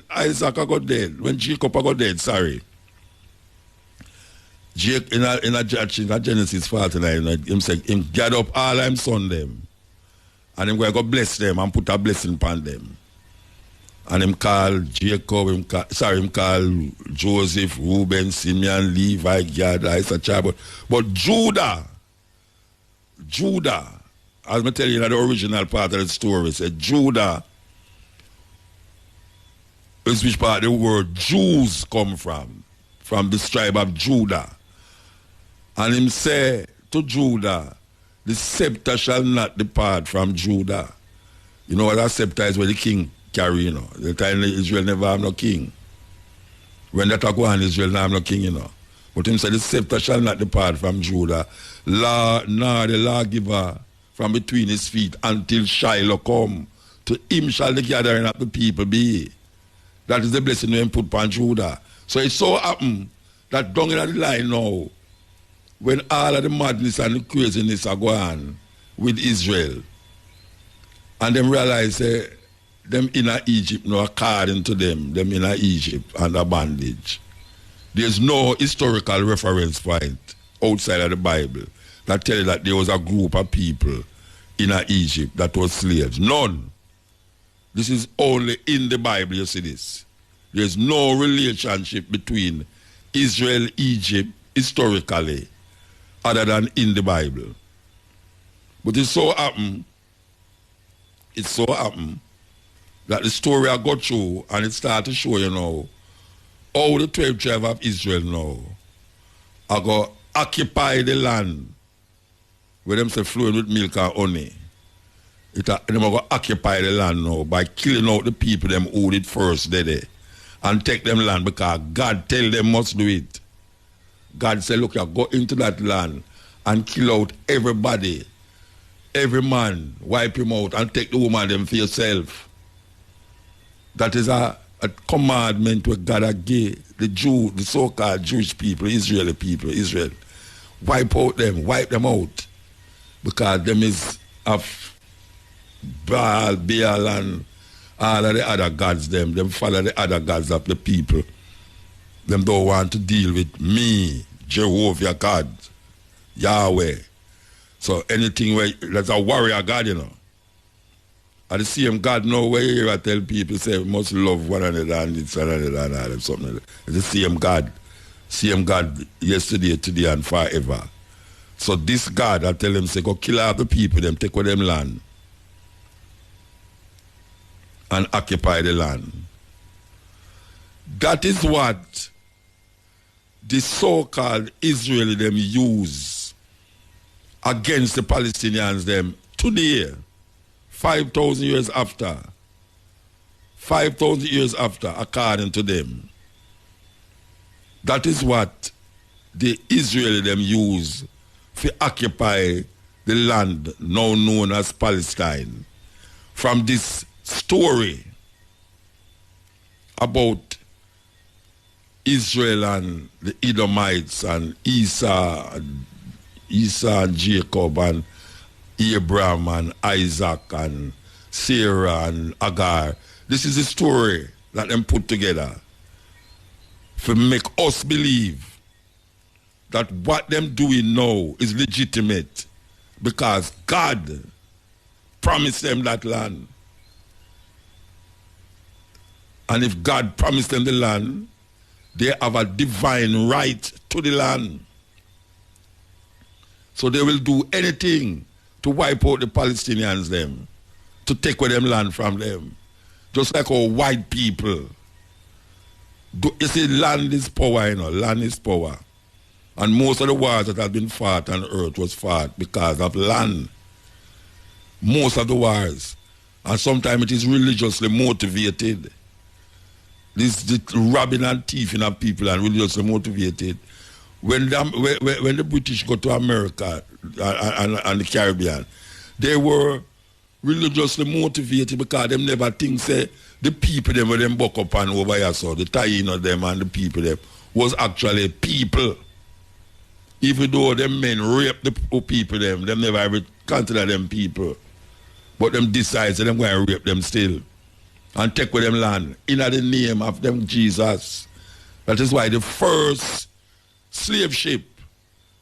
Isaac got dead, when Jacob got dead, sorry. In Genesis 49, him said, him gather up all him son them, and him going to bless them and put a blessing upon them. And him call Jacob, him call Joseph, Reuben, Simeon, Levi, Gad, Issachar. But Judah, as I tell you in the original part of the story, said Judah is which part of the word Jews come from the tribe of Judah. And him say to Judah, the scepter shall not depart from Judah. You know what that scepter is, where the king carry, you know. The time Israel never have no king. When that go on, Israel never have no king, you know. But him said, the scepter shall not depart from Judah, nor the lawgiver from between his feet, until Shiloh come. To him shall the gathering of the people be. That is the blessing we put upon Judah. So it so happened that down in the line now, when all of the madness and the craziness are going on with Israel, and them realize them in Egypt, no, according to them in Egypt under bondage. There's no historical reference point outside of the Bible that tell you that there was a group of people in Egypt that was slaves. None. This is only in the Bible you see this. There's no relationship between Israel, Egypt, historically, other than in the Bible. But it so happened that the story I got through, and it started to show you now, how the 12 tribes of Israel now are going to occupy the land where them say flowing with milk and honey. They're going to occupy the land now by killing out the people them who did first there and take them land, because God tell them must do it. God said, look, you go into that land and kill out everybody, every man, wipe him out and take the woman them for yourself. That is a a commandment where God had gave the so-called Jewish people, Israeli people, Israel. Wipe them out. Because them is of Baal, and all of the other gods, them follow the other gods of the people. Them don't want to deal with me, Jehovah God, Yahweh. So anything where that's a warrior God, you know. And the same God now where here I tell people say we must love one another and it's another and all something like that. It's the same God yesterday, today and forever. So this God, I tell them, say, go kill all the people, them take away them land and occupy the land. That is what the so-called Israeli them use against the Palestinians them today, 5,000 years after. 5,000 years after, according to them. That is what the Israeli them use to occupy the land now known as Palestine. From this story about Israel and the Edomites and Esau and Jacob and Abraham and Isaac and Sarah and Agar. This is the story that them put together to make us believe that what them doing now is legitimate because God promised them that land. And if God promised them the land, they have a divine right to the land. So they will do anything to wipe out the Palestinians them, to take away them land from them. Just like our white people. You see, land is power, you know, land is power. And most of the wars that have been fought on earth was fought because of land. Most of the wars. And sometimes it is religiously motivated. This robbing and thieving of people are religiously motivated. When the British go to America and the Caribbean, they were religiously motivated because them never think say the people them were them buck up and over here, so the Taino them and the people them was actually people. Even though them men rape the people them never ever consider them people. But them decide that them going to rape them still. And take with them land in the name of them Jesus. That is why the first slave ship,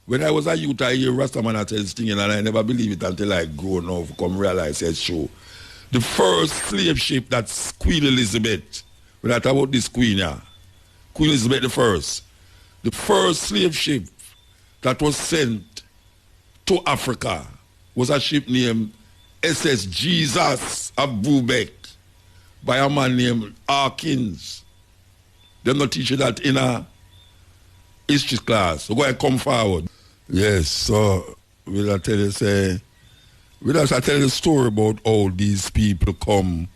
when I was a youth, I hear Rastaman tell this thing and I never believe it until I grown up, come realize it's true. The first slave ship, that's Queen Elizabeth. When I talk about this queen here, Queen Elizabeth the first slave ship that was sent to Africa was a ship named SS Jesus of Brubeck by a man named Hawkins. They're not teaching that in a history class. So go and come forward. Yes, so will I tell you the story about how these people come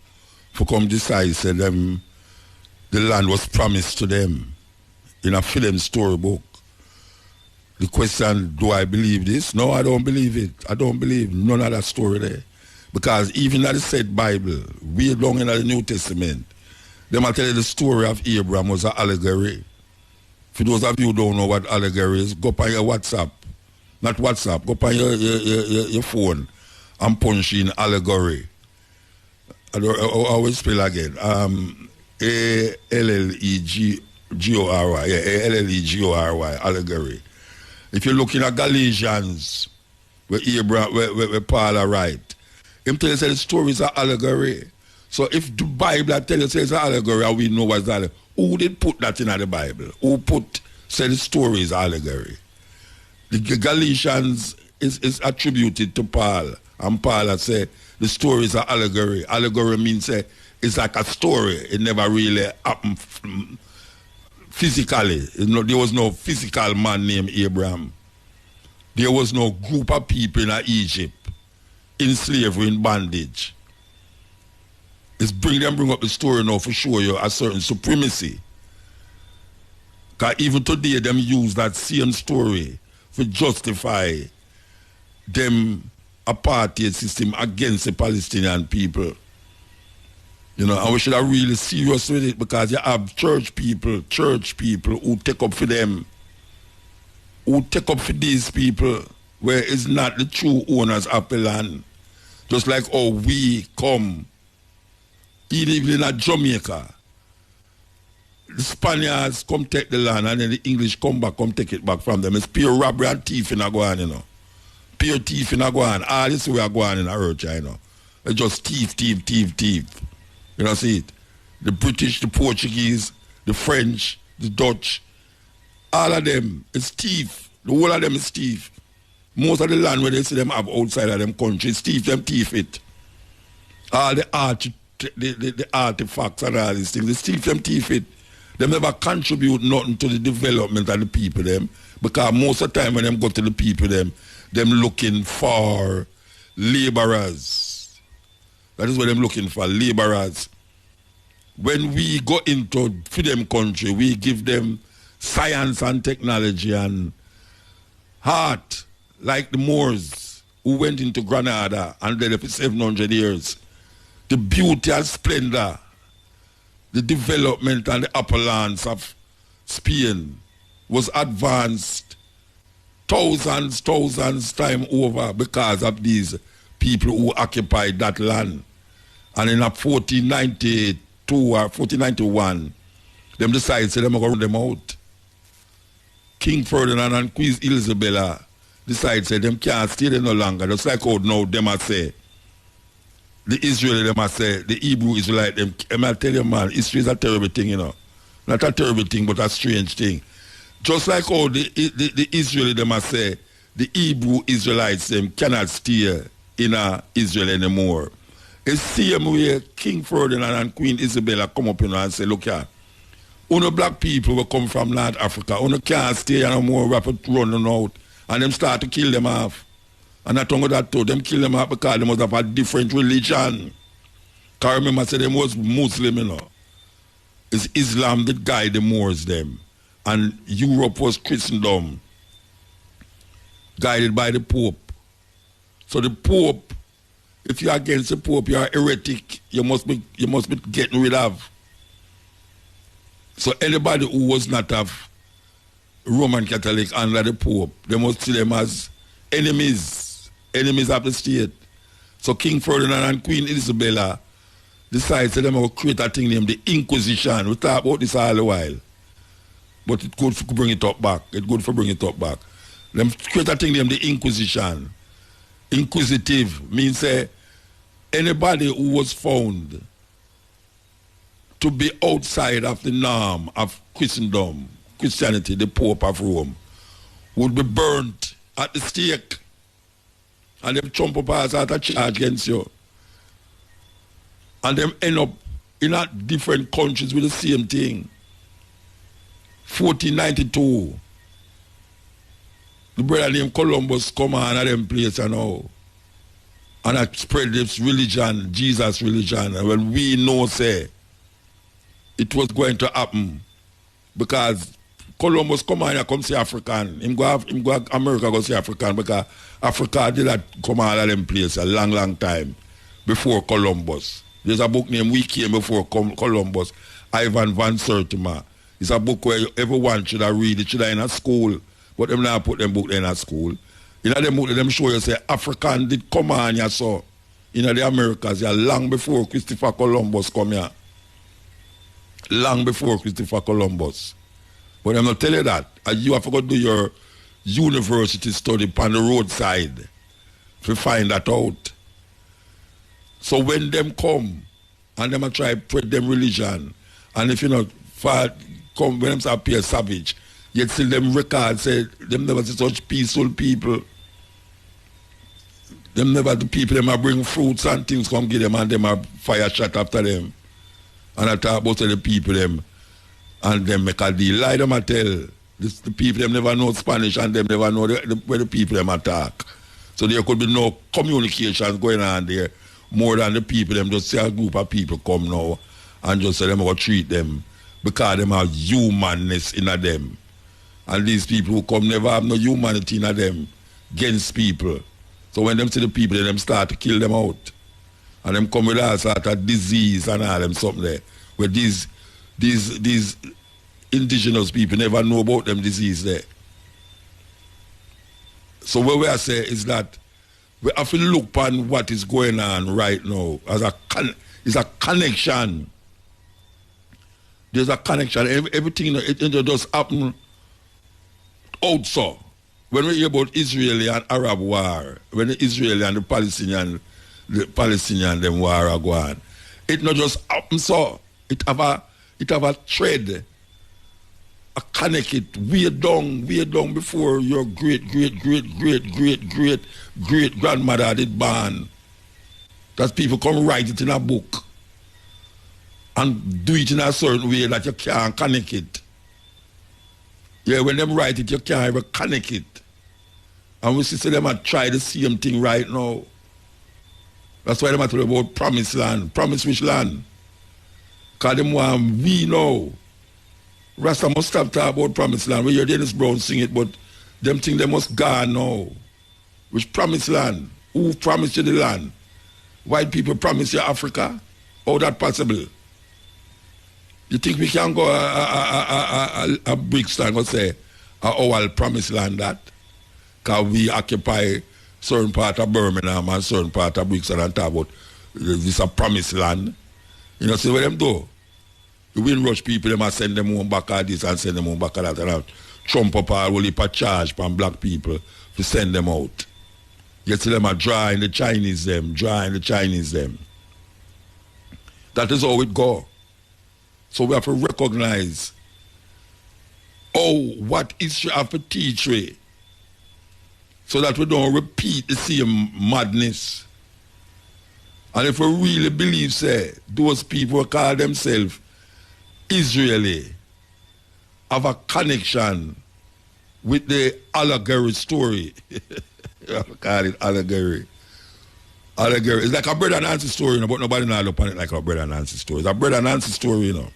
decide say them the land was promised to them in a film storybook. The question, do I believe this? No, I don't believe it. I don't believe none of that story there. Because even in the said Bible, way down in the New Testament, they might tell you the story of Abraham was an allegory. For those of you who don't know what allegory is, go up on your WhatsApp. Not WhatsApp, go up on your phone and punch in allegory. I always spell again. A-L-L-E-G-O-R-Y. Yeah, A-L-L-E-G-O-R-Y, allegory. If you're looking at Galatians, where Paul write, him tell you say the story is an allegory. So if the Bible tell you say it's an allegory, and we know what's that, who did put that in the Bible? Who said the story is allegory? The Galatians is attributed to Paul, and Paul has said the story is an allegory. Allegory means it's like a story. It never really happened physically. There was no physical man named Abraham. There was no group of people in Egypt in slavery, in bondage. It's bring up the story now for show you a certain supremacy. Because even today, them use that same story to justify them apartheid system against the Palestinian people. You know, and we should have really serious with it, because you have church people who take up for them, who take up for these people, where it's not the true owners of the land. Just like how we come, even in Jamaica, the Spaniards come take the land, and then the English come take it back from them. It's pure robbery and thief in Aguan, you know. Pure thief in Aguan. All this way Aguan in Earth, you know. It's just thief. You know, see it? The British, the Portuguese, the French, the Dutch, all of them is thief. The whole of them is thief. Most of the land where they see them have outside of them country, it's thief it. All the artifacts and all these things, it's thief it. They never contribute nothing to the development of the people them, because most of the time when them go to the people them looking for laborers. That is what them looking for, laborers. When we go into freedom country, we give them science and technology and heart, like the Moors who went into Granada and there for 700 years. The beauty and splendor, the development and the upper lands of Spain was advanced thousands time over because of these people who occupied that land. And in 1492 or 1491, them decided to run them out. King Ferdinand and Queen Isabella decided to them can't stay there no longer. Just like how now them I say, the Israeli them I say, the Hebrew Israelite them, I tell you man, history is a terrible thing, you know. Not a terrible thing, but a strange thing. Just like how the Israeli them I say, the Hebrew Israelites them cannot stay in Israel anymore. It's the same way King Ferdinand and Queen Isabella come up and say, look here, only black people will come from North Africa, only can't stay no more rapid running out, and them start to kill them off. And I told that too, them kill them off because they must have a different religion. Because remember I said them was Muslim, you know. It's Islam that guide the Moors them. And Europe was Christendom, guided by the Pope. So the Pope, if you're against the Pope, you're a heretic, you must be getting rid of. So anybody who was not of Roman Catholic under the Pope, they must see them as enemies of the state. So King Ferdinand and Queen Isabella decided to them to create a thing named the Inquisition. We talk about this all the while. But it's good for bring it up back. It's good for bring it up back. Them create a thing named the Inquisition. Inquisitive means anybody who was found to be outside of the norm of Christendom, Christianity, the Pope of Rome, would be burnt at the stake. And them trump up as out a charge against you. And them end up in a different countries with the same thing. 1492, the brother named Columbus come on at them place and all. And I spread this religion, Jesus religion. And when we know, say, it was going to happen, because Columbus come on and come see African. Him go America go see African, because Africa did that come out of them place a long time before Columbus. There's a book named We Came Before Columbus, Ivan Van Sertima. It's a book where everyone should have read it, should have in a school, but them now put them book in a school. In them book, them show you say African did come on here, so in the Americas, yeah, long before Christopher Columbus come here. Long before Christopher Columbus. But I'm not telling you that. You have to go do your university study on the roadside to find that out. So when them come and them try to spread them religion, and if you know, come when them appear savage, yet still them record say them never see such peaceful people. Them never the people them bring fruits and things come give them and them a fire shot after them. And I talk about the people them and them make a deal. Lie them I tell. The people them never know Spanish and them never know where the people them attack. So there could be no communication going on there more than the people them just see a group of people come now and just say them how to treat them because them have humanness in them. And these people who come never have no humanity in them against people. So when them see the people, them start to kill them out. And them come with all sort of disease and all them something there. Where these indigenous people never know about them disease there. So what we are saying is that we have to look upon what is going on right now as it's a connection. There's a connection. Everything it just happen also. When we hear about Israeli and Arab war, when the Israeli and the Palestinian them war are going, it not just happen so. It have a thread, a connect it way down before your great grandmother did born. That people come write it in a book and do it in a certain way that you can't connect it. Yeah, when them write it, you can't even connect it. And we see them try the same thing right now. That's why they are talking about promised land. Promise which land? Because them want we know. Rasta must stop talking about promised land. We hear Dennis Brown sing it, but them think they must go now. Which promised land? Who promised you the land? White people promise you Africa? How that possible? You think we can go a Brixton and say, I'll promise land that? Because we occupy certain part of Birmingham and certain part of Brixton and talk about this a promised land. You know, see what them do? The Windrush people, they must send them home back at this and send them home back at that. And trump up all heap of charge from black people to send them out. You see them are drawing the Chinese them. That is how it go. So we have to recognize what history have to teach we, so that we don't repeat the same madness. And if we really believe, say, those people who call themselves Israeli have a connection with the allegory story. I call it allegory. Allegory. It's like a Brother Nancy story, you know, but nobody knows upon it like a Brother Nancy story. It's a Brother Nancy story, you know.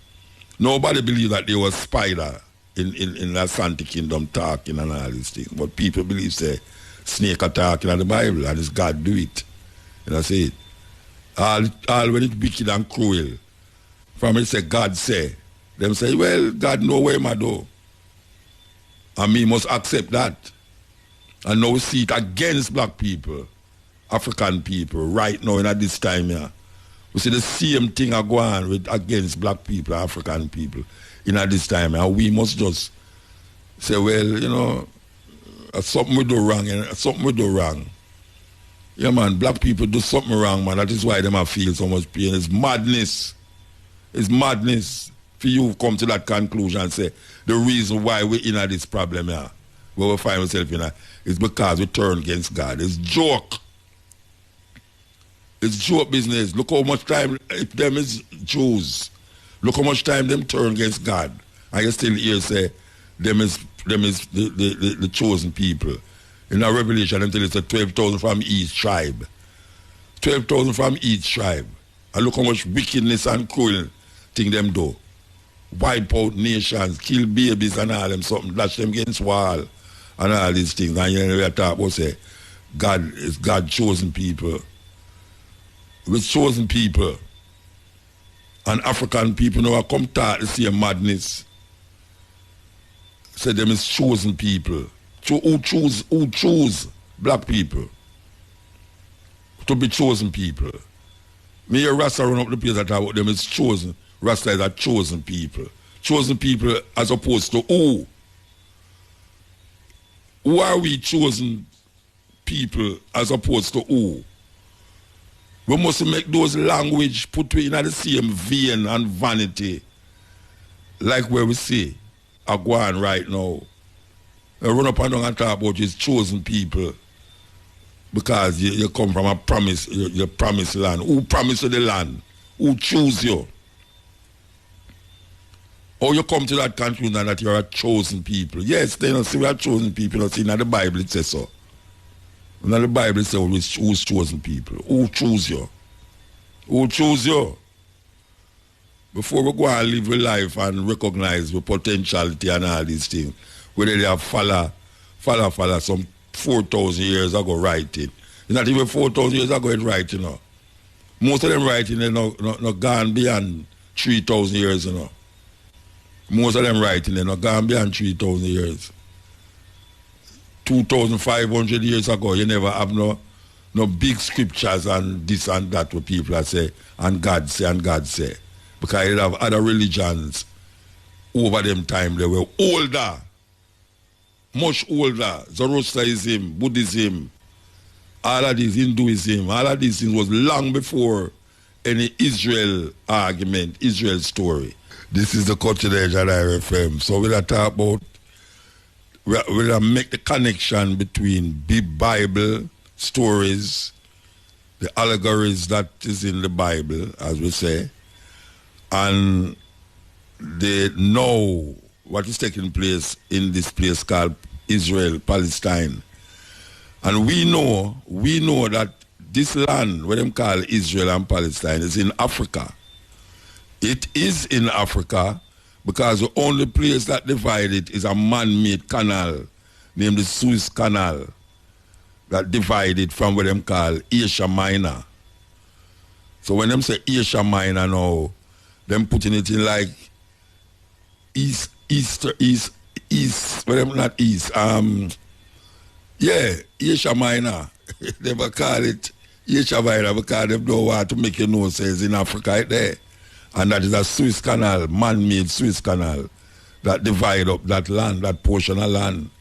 Nobody believes that there was spider in the Asante Kingdom talking and all these things. But people believe, say, snake are talking in the Bible and it's God do it. You know, say it. All when it's wicked and cruel. From it say God say. Them say, well, God know where I do. And me must accept that. And now we see it against black people, African people, right now in this time here. We see the same thing go on with against black people, African people in this time. And we must just say, well, you know, something we do wrong, something we do wrong. Yeah, man, black people do something wrong, man. That is why they feel so much pain. It's madness. It's madness for you to come to that conclusion and say, the reason why we're in this problem here, where we find ourselves in, is because we turn against God. It's joke. It's joke business. Look how much time, if them is Jews, look how much time them turn against God. I can still hear say, them is the chosen people. In our Revelation, until it's 12,000 from each tribe. 12,000 from each tribe. And look how much wickedness and cruel thing them do. Wipe out nations, kill babies and all them something, dash them against wall and all these things. And you know, we talk about say, God is God chosen people. With chosen people. And African people now come to see a madness. Say them is chosen people. Who choose black people to be chosen people. Me a Rasta run up the place that talk about them is chosen. Rasta is a chosen people. Chosen people as opposed to who? Who are we chosen people as opposed to who? We must make those language put in the same vein and vanity like where we see are going right now. Run up and down and talk about his chosen people because you come from a promise, your promised land. Who promised you the land? Who choose you? Or you come to that conclusion that you're a chosen people. Yes, they don't say we are chosen people. See, in the Bible it says so. In the Bible it says who's chosen people. Who choose you? Who choose you? Before we go and live a life and recognize the potentiality and all these things, whether they have follow some 4,000 years ago writing. It's not even 4,000 years ago it right, you know. Most of them writing, they no gone beyond 3,000 years, you know. Most of them writing, they no gone beyond 3,000 years. 2,500 years ago, you never have no big scriptures and this and that what people are say, and God say, and God say. Because you have other religions over them time, they were older, much older. Zoroastrianism, Buddhism, all of this, Hinduism, all of these things was long before any Israel argument, Israel story. This is the Cutting Edge at IRFM. So we're going to talk about, we're going to make the connection between big Bible stories, the allegories that is in the Bible, as we say, and they know what is taking place in this place called Israel, Palestine. And we know that this land, what they call Israel and Palestine, is in Africa. It is in Africa because the only place that divides it is a man-made canal named the Suez Canal that divides it from what they call Asia Minor. So when them say Asia Minor now, them putting it in like east, well, not east, Asia Minor. They will call it Asia Minor because they don't want to make you know says in Africa right there. And that is a Suez Canal, man-made Suez Canal that divide up that land, that portion of land.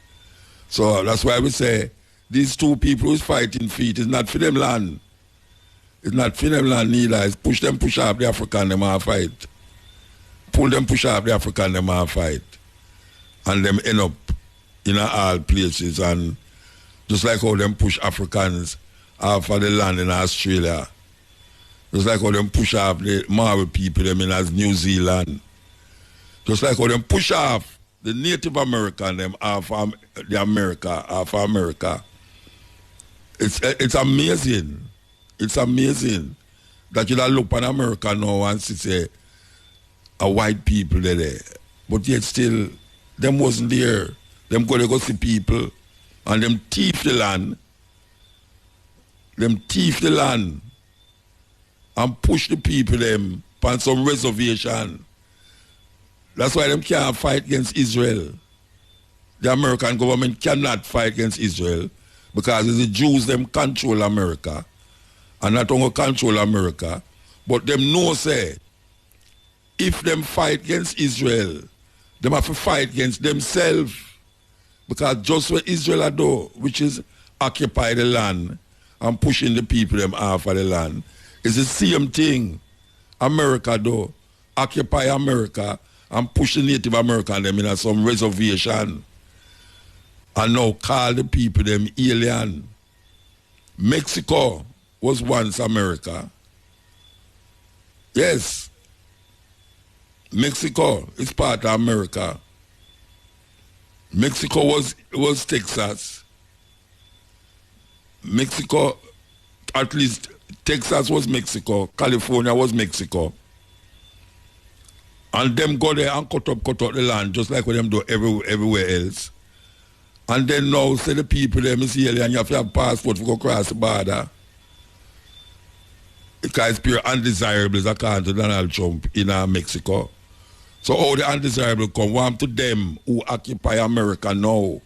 So that's why we say these two people who's fighting for it is not for them land. It's not for them land neither. It's push up the African, them all fight. Pull them, push up the African, them all fight. And them end up in all places. And just like how them push Africans off of the land in Australia. Just like how them push off the Maori people them in as New Zealand. Just like how them push off the Native American them off the America, off America. It's amazing. It's amazing that you look at America now and see a white people there. But yet still, them wasn't there. Them go see people and them thief the land. Them thief the land and push the people them on some reservation. That's why them can't fight against Israel. The American government cannot fight against Israel because it's the Jews them control America. And not only control America, but them know say, if them fight against Israel, them have to fight against themselves. Because just what Israel do, which is occupy the land and pushing the people them off of the land, is the same thing America do, occupy America and push the Native American them in some reservation. And now call the people them alien. Mexico was once America. Yes. Mexico is part of America. Mexico was Texas. Mexico, at least Texas was Mexico. California was Mexico. And them go there and cut up the land just like what them do everywhere else. And then now say the people them is alien, you have to have passport to go across the border. Because it's pure undesirables according to Donald Trump in Mexico. So all the undesirable come warm to them who occupy America now.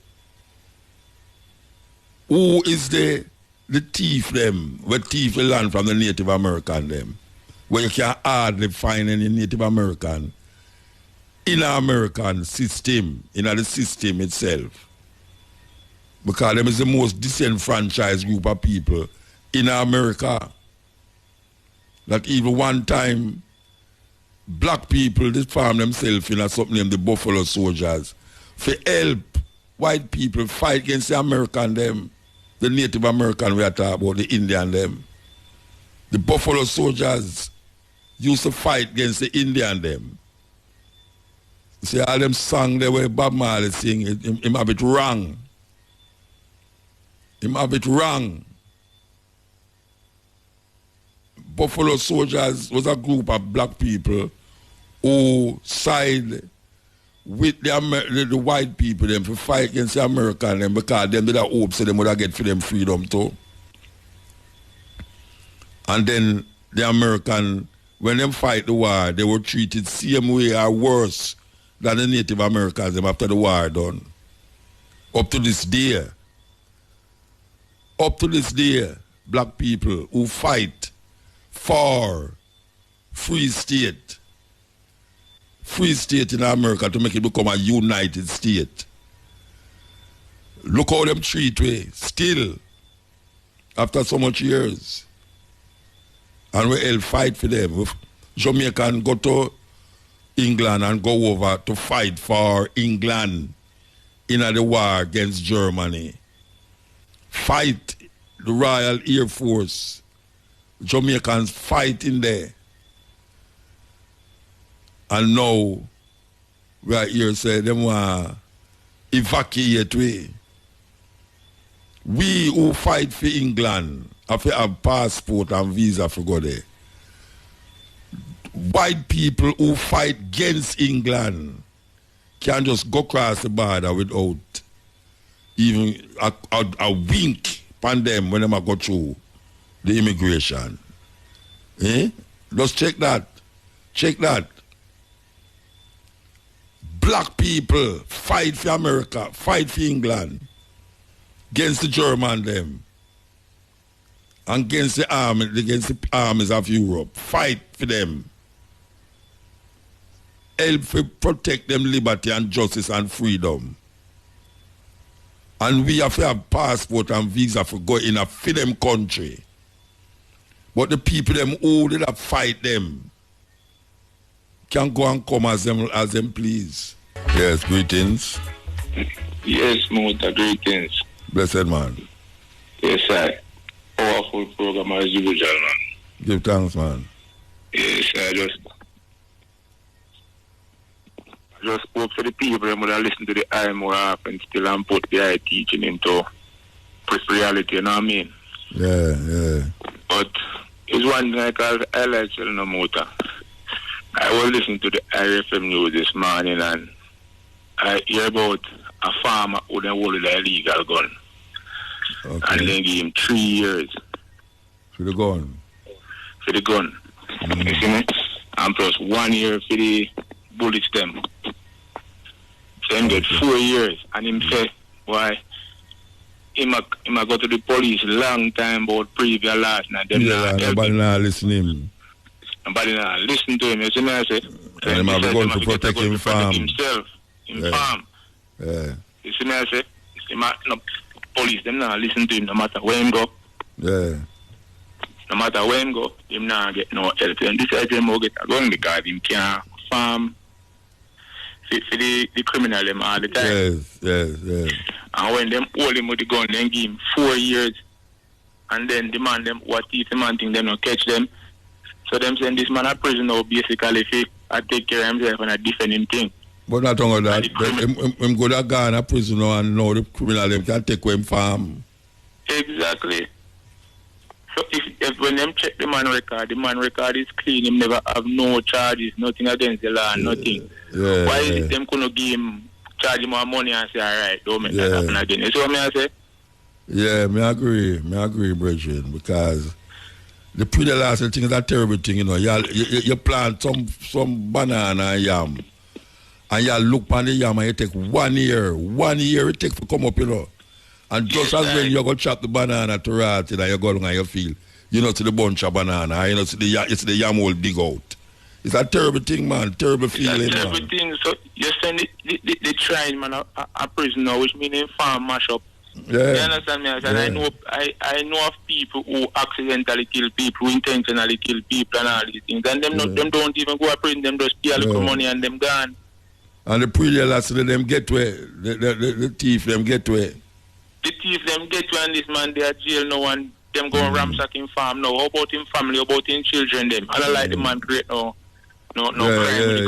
Who is the thief them, who thief the land from the Native American them? Where you can hardly find any Native American in an American system, in the system itself. Because them is the most disenfranchised group of people in America. That even one time, black people, they farm themselves in something named the Buffalo Soldiers for help white people fight against the American them, the Native American we are talking about, the Indian them. The Buffalo Soldiers used to fight against the Indian them. See, all them songs they were Bob Marley sing, him have it wrong. Him have it wrong. Buffalo Soldiers was a group of black people who side with the white people them to fight against the American them because them did hope so them would have get for them freedom too. And then the American, when them fight the war, they were treated same way or worse than the Native Americans them after the war done. Up to this day. Up to this day, black people who fight for free state in America to make it become a united state. Look how them treat we still after so much years. And we all fight for them. If Jamaican go to England and go over to fight for England in the war against Germany. Fight the Royal Air Force. Jamaicans fight in there. And now we are here say them want evacuate we. We who fight for England have to have passport and visa for go there. White people who fight against England can just go across the border without even a wink upon them when they go through the immigration. Just check that. Check that. Black people fight for America, fight for England against the German them. And against the armies of Europe. Fight for them. Help to protect them liberty and justice and freedom. And we have to have passport and visa for go in a for them country. But the people them who did not fight them can go and come as them please. Yes, greetings. Yes, Muta, greetings. Blessed man. Yes, sir. Powerful program as usual, man. Give thanks, man. Yes, I just spoke to the people and would have listened to the eye more often still and put the eye teaching into reality, you know what I mean? Yeah. But it's one thing I like to know, Muta. I was listening to the RFM news this morning and I hear about a farmer who then hold an illegal gun. Okay. And then give him 3 years. For the gun? For the gun. Mm-hmm. You see me? And plus 1 year for the bullets them. So him get 4 years. And him say, why? Him a go to the police long time about previous last night. Nobody not listen to him. Nobody not listen to him. You see me? I say. And him have a gun to protect him farm. Himself. Farm. Yeah. You see me? I say. No, police them not listen to him no matter where him go. Yeah. No matter where him go, him not get no help. And this is him get a gun because him can't farm for the criminal them all the time. Yes. And when them hold him with the gun, then give him 4 years and then demand them what if the man think them not catch them. So them saying this man a prison now basically if he take care of himself and a defend him thing. But not only that, him go to Ghana prison now and now the criminal them can take him farm. Exactly. So if when them check the man record is clean, him never have no charges, nothing against the law, nothing. Yeah. Why is it them couldn't give him, charge him more money and say, alright, don't make that happen again? You see what I say? Yeah, I agree, Bridget, because the pre-last thing is a terrible thing, you know. You plant some banana and yam, and you look on the yam and you take 1 year. 1 year it takes to come up, you know. And just as when you go chop the banana to rot, you know, you go along and you feel, you know, to the bunch of banana, you know, to the yam will dig out. It's a terrible thing, man. Terrible feeling, man. It's a terrible thing. So you send the trying man a prisoner, which means farm mash up. Yeah. You understand me? And I know of people who accidentally kill people, who intentionally kill people and all these things. And them don't even go to prison, them just pay a little money and them gone. And the pre-last them get to it. The thief them get to it. The thief them get to and this man they are jail now and them go and ransacking farm now. How about him family, how about him children them? I don't like the man create no crime with the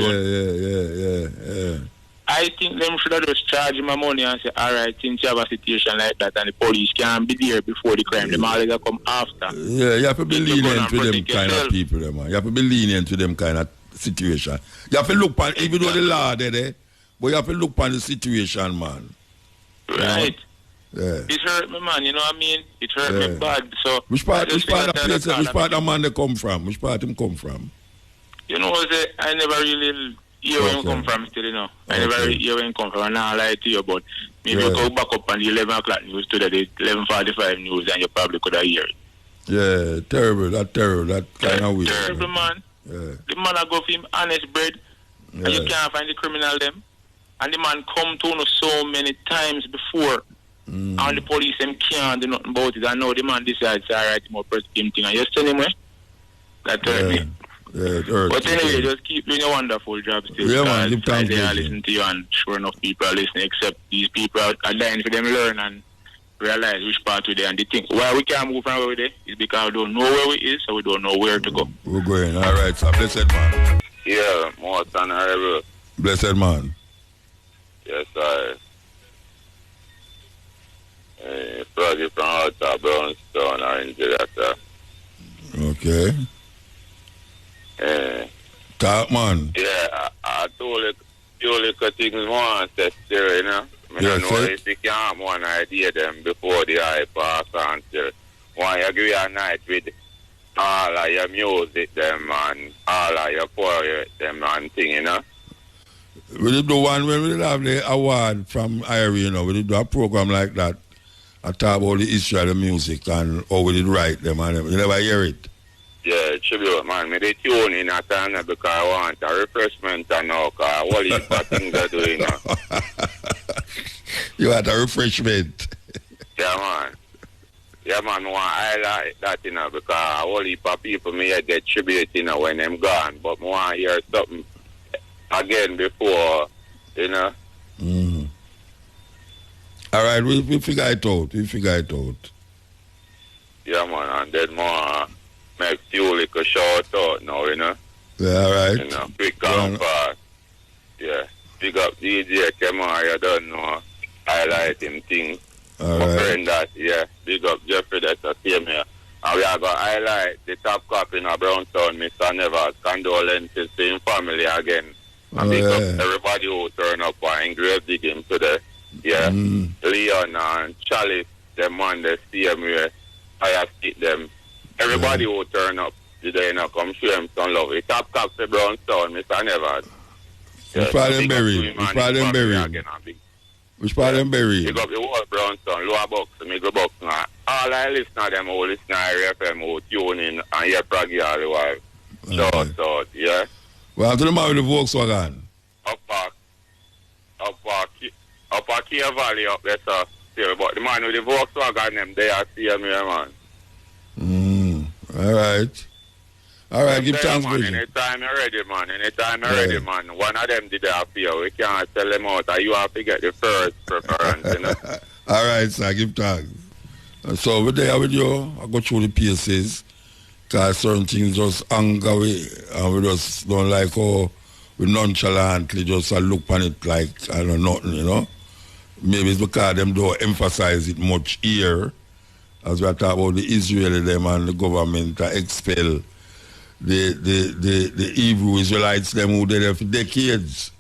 gun. Yeah. I think them should have just charge him money and say, alright, since you have a situation like that and the police can't be there before the crime, them always come after. Yeah, you have to be lenient with them kind of people, man. You have to be lenient with them kind of situation. You have to look on, even though the law there, but you have to look on the situation, man. Right. Yeah. It hurt me, man. You know what I mean? It hurt me bad. So which part the man they come from? Which part him come from? You know, I never really hear where him come from still, you know. I never hear where him come from. I'm not lie to you, but maybe you go back up on the 11 o'clock news to the 11:45 news and you probably could have heard it. Yeah, terrible. That kind of weird. Terrible, man. Yeah. The man I go for him honest bread, and you can't find the criminal them. And the man come to us so many times before. And the police them can't do nothing about it. I know the man decides to write him up press him thing. And you tell him that hurt me. Yeah, it hurts. But anyway, just keep doing a wonderful job still. Yeah, man, give thanks. They are listening to you, and sure enough people are listening, except these people are dying for them to learn and realize which part we're there. And the thing why we can't move from where we're there is because we don't know where we is, so we don't know where to go. We're going. All right, so blessed man. Yeah, more than honorable. Blessed man. Yes, I. Project from Alta, Brownstone, Orange, that. Okay. Talk, man. Yeah, I told you little things more test there, you know. I don't know if you can have one idea them before the eye pass on there. Why you agree a night with all of your music them and all of your poetry them and thing, you know. We did do one when we did have the award from IRE, you know. We did do a program like that. I talk about the history of the music and how we did write them and them. You never hear it? Yeah, tribute, man. Me they tune in at time because I want a refreshment and now because what heap of things I do, you know. You want a refreshment? Yeah, man. Yeah, man, I want to highlight that, you know, because a whole heap of people may get tribute, you know, when them gone. But I want to hear something again before, you know. Mm. All right, we figure it out. Yeah, man, and then more make you like a shout out now, you know. Yeah, all right. You know, quick and fast. Yeah. Big up DJ Kemar, you don't know. Highlight him things. All my right. friend that, yeah. Big up Jeffrey that's the same here. And we are going to highlight the top cop in Brownstown, Mr. Nevers. Condolences to his family again. And big up everybody who turn up and engrave him today. Yeah. Leon and Chalice, them on the same way. I stick them. Everybody who turn up today, you know, come show him some love. The top cop for Brownstown, Mr. Nevers. Which part of them buried? Which part of them buried? Big up the whole Brownstown, Lower Bucks, Middle Bucks. All I listen to them, who listen to FM, who tune in and hear Praggy all the while. Shout out, yeah. Well, to the man with the Volkswagen. Up Kia Valley up there, sir. Still, but the man with the Volkswagen, them, they are seeing me, man. All right. All right, give thanks, man. Anytime you're ready, man. One of them did that for you. We can't tell them out. You have to get the first preference, you know. All right, sir, give thanks. So over there with you, I go through the pieces. Because certain things just anger we, and we just don't like how we nonchalantly just look on it like, I don't know, nothing, you know. Maybe it's because them don't emphasize it much here, as we are talking about the Israeli them and the government to expel the Hebrew Israelites them who did there for decades,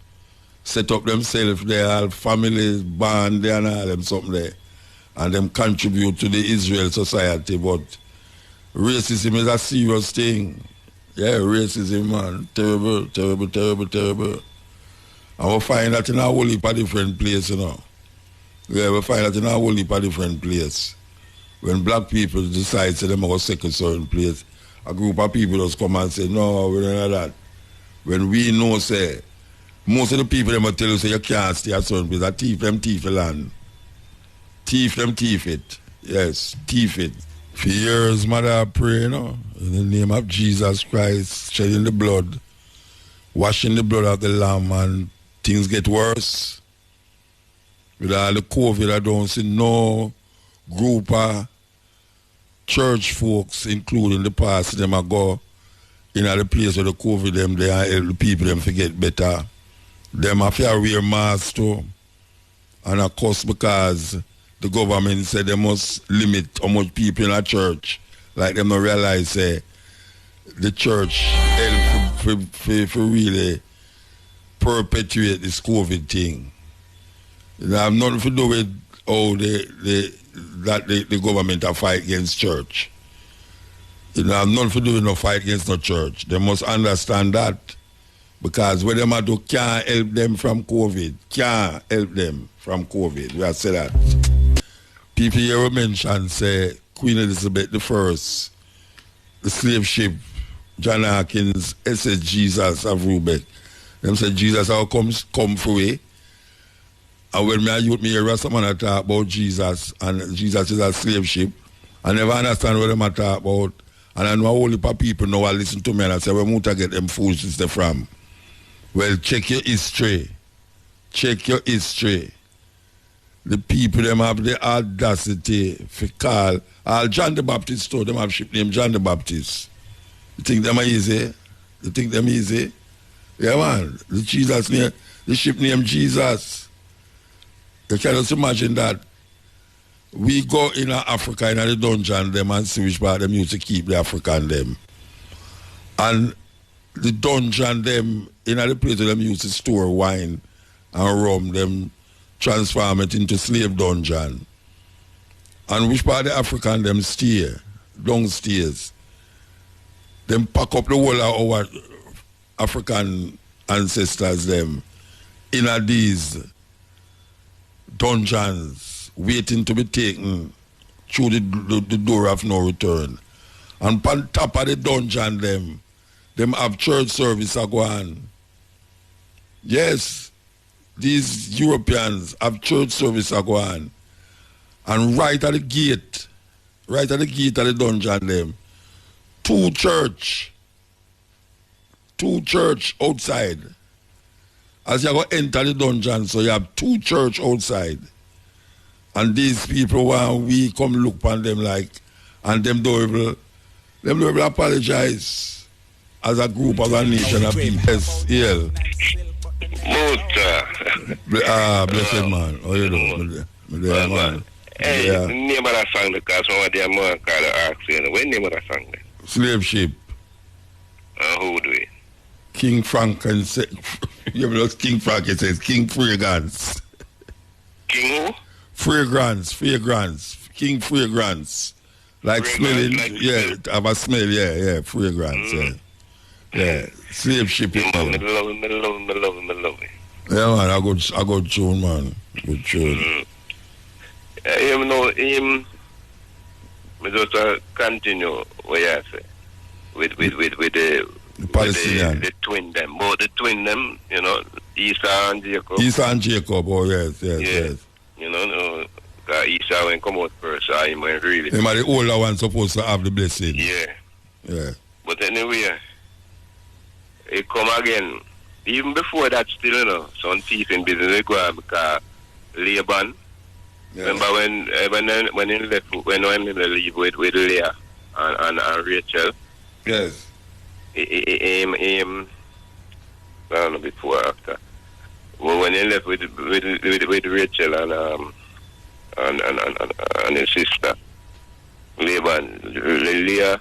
set up themselves there, all families, band there and all them something there, and them contribute to the Israel society. But racism is a serious thing. Yeah, racism, man. Terrible, terrible, terrible, terrible. And we find that in a whole heap of different places, you know. Yeah, we find that in a whole heap of different places. When black people decide to them go second certain place, a group of people just come and say, no, we don't know that. When we know, say, most of the people them will tell you, say, you can't stay at certain place. A thief them thief the land. Thief them thief it. Yes, thief it. For years, mother, I pray, you know, in the name of Jesus Christ, shedding the blood, washing the blood of the Lamb, and things get worse. With all the COVID, I don't see no group of church folks, including the pastor, them go in the place where the COVID them there and help the people them forget better. Them have to wear masks too. And of course, because the government said they must limit how much people in a church. Like them not realize the church help for really perpetuate this COVID thing. It have nothing to do with how the government are fight against church. You know, nothing to do with no fight against no church. They must understand that. Because what them do can't help them from COVID. Can't help them from COVID. We have said that. People here will mention, say, Queen Elizabeth I, the slave ship, John Hawkins, SS Jesus of Rubeck. Them say Jesus how come for way. And when me hear someone talk about Jesus, and Jesus is a slave ship, I never understand what them talk about. And I know a whole heap of people now listen to me and I say, where Muta get them foolishness from? Well, check your history. Check your history. The people, them have the audacity to call all John the Baptist too, them have ship name John the Baptist. You think them are easy? You think them easy? Yeah, man. The Jesus name, the ship name Jesus. You can just imagine that. We go in Africa, in the dungeon, them and see which part them used to keep the African them. And the dungeon them, in the place where them used to store wine and rum, them transform it into slave dungeon. And which part the African them stay, downstairs. Them pack up the whole of our African ancestors them in these dungeons, waiting to be taken through the door of no return. And on top of the dungeon them have church service go on. Yes, these Europeans have church service go on. And right at the gate of the dungeon them, two church outside. As you go enter the dungeon, so you have two church outside. And these people, when we come look upon them like, and them don't even apologize as a group, as a nation of people. Yes, yeah. Blessed man. How you doing? Man. Hey, name of that song, because one of them man called ask you. What name of that song then? Slave Ship. Who do it? King Frank and say, you know King Frank, it says King Fragrance. King who? Fragrance. King Fragrance. Like smelling, yeah, have a smell, yeah, fragrance, yeah. Slave Ship. Me love it. Yeah, man, I got tune, man. Good tune. You know, me just continue what you say with the Palestinian. the twin them. But the twin them, you know, Esau and Jacob. Oh yes. You know, Esau when come out first, so he went really. Him are the older one supposed to have the blessing. Yeah. But anyway, it come again. Even before that still, you know, some thief in business they go on because Laban. Yeah. Remember when he left when he leave with Leah and Rachel? Yes. I don't know before or after. Well, when he left with Rachel and his sister, Laban, Leah,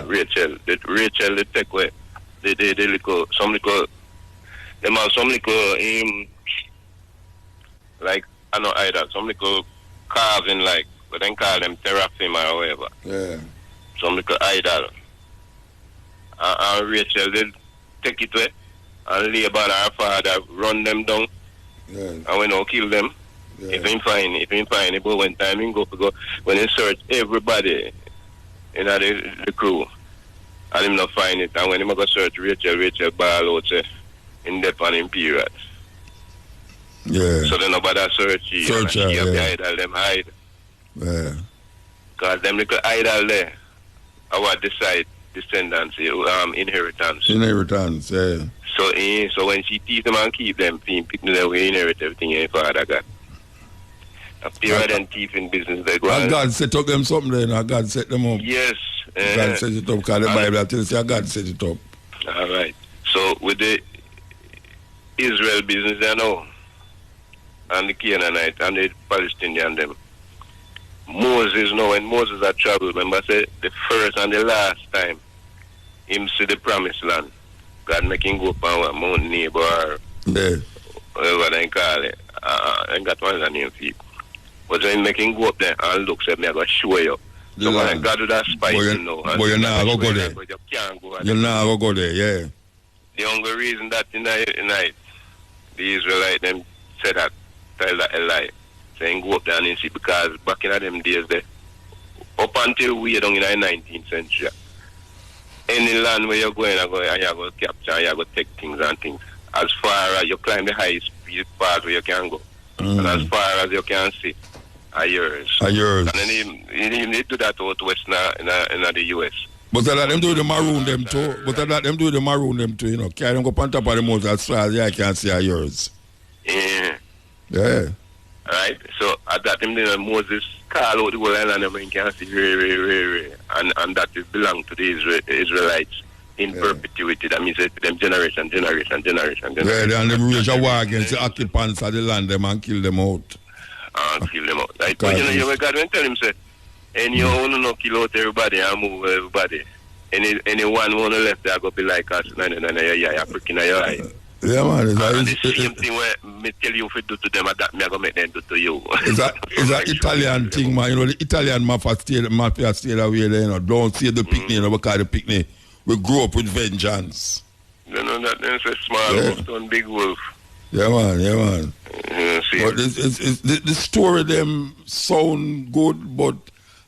Rachel, they take away. They little them have some little like I know either some little carving like, but then call them teraphim or whatever. Yeah. Some little idol. And Rachel they take it away, and Laban her father run them down. Yeah. And we don't kill them. Yeah. If he find but when time he go when he search everybody in the crew. And him not find it. And when him go search Rachel ball out in depth and in period. Yeah. So then nobody search she have the idol them hide. Yeah. Because them little idol there our decide descendants, inheritance. Inheritance, yeah. So when she teach them and keep them, pick them we inherit everything your father got. Appear and thief in business they go on. God set up them something then, God set them up. Yes. God set it up, because the Bible tells you God set it up. All right. So with the Israel business they know, and the Canaanite and the Palestinian them, Moses know when Moses had traveled, remember say the first and the last time him see the promised land, God make him go up on Mount Nebo or whatever they call it. I got one of the name for it. But when making go up there and look, say, me I go show you. So when I got to that spice, you know. But you're not going to go there. You can't go You're not going to go there, yeah. The only reason that in the Israelite them said that, tell that a lie. Saying go up there and see, because back in them days there, up until we are down in the 19th century, any land where you're going, you're going to capture, you're going to take things and things. As far as you climb the highest part where you can go. And as far as you can see, are yours. Are yours. And then you need to do that out west in the US. But that them do the maroon them too. But that them do the maroon them too, you know. Carry them go on top of the mountain as far as I can see are yours. Yeah. Yeah. Right? So at that time Moses call out the whole island and you can see very. And that is belong to the Israelites in perpetuity. That means them generation. Yeah, and them raise a war against the occupants of the land them and kill them out. Kill them out. Right? But you know, God when tell him say, and you want to kill out everybody and move everybody. Anyone want to left there go be like us, yeah, African your eye. Yeah, man. It's the same thing where me tell you if you do to them, that me I go make them do to you. It's an Italian thing, man. You know, the Italian mafia stay away there, you know. Don't see the picnic, you know, because the picnic we grew up with vengeance. You know that there's a small wolf and big wolf. Yeah, man. See, but the story them sound good, but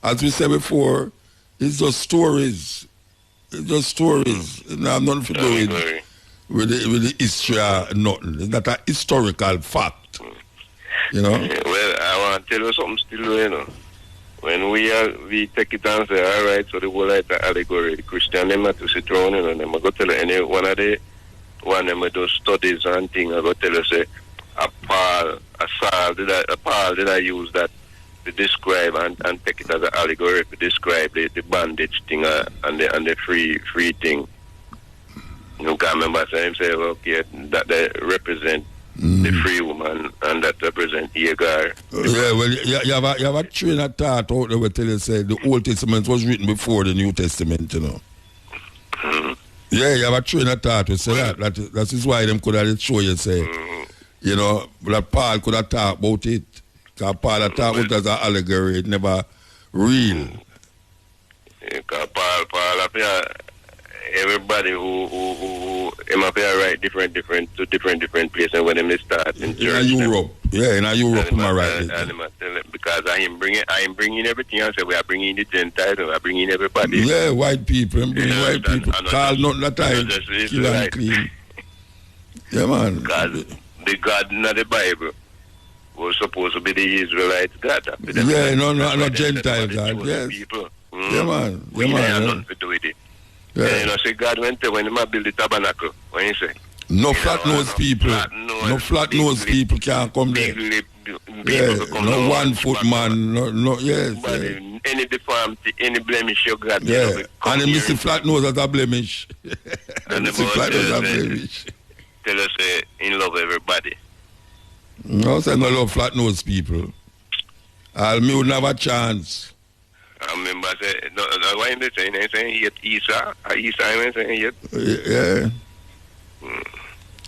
as we said before, it's just stories. It's just stories. It have nothing to do with the history or nothing. It's not a historical fact. You know? Well, I want to tell you something still, you know. When we take it and say, all right, so the whole like the allegory, the Christian, them not to sit around, you know, them I go tell you, any one of the one of them do studies and things, I go tell you, say, Paul did I use that to describe and take it as an allegory to describe the bandage thing and the free thing. You can remember saying, say, okay, that they represent the free woman and that represent Hagar. Yeah, well, you have a train of thought out there where tell you say the Old Testament was written before the New Testament, you know. Yeah, you have a train of thought to say that is why them could have show you say, you know, that Paul could have talked about it. Because Paul had talked about it as an allegory, it never real. Because Paul appear everybody who appear right different places when they start in church. In Europe. Yeah, in Europe, am I right? Because I am bringing everything else. We are bringing the Gentiles, we are bringing everybody. Yeah, white people, I'm bringing white people. Call not that time, kill and clean. Yeah, man. Because the God in the Bible was supposed to be the Israelite God. Yeah, no Gentile God, yes. People. Yeah, man. We have nothing to do with it. Yeah. You know, say God went there when he build the tabernacle. When he say, no flat-nosed people. No flat-nosed people can't come there. Yeah, no 1 foot man. No, yes. Yeah. Any deformity, any blemish you got. Yeah, you know, and he miss the flat nose as a blemish. And the flat nose as a blemish. Tell us in love everybody. No, say no love flat-nosed people. Me would have a chance. I remember say no, why they saying yet Esau I'm saying yet. Yeah.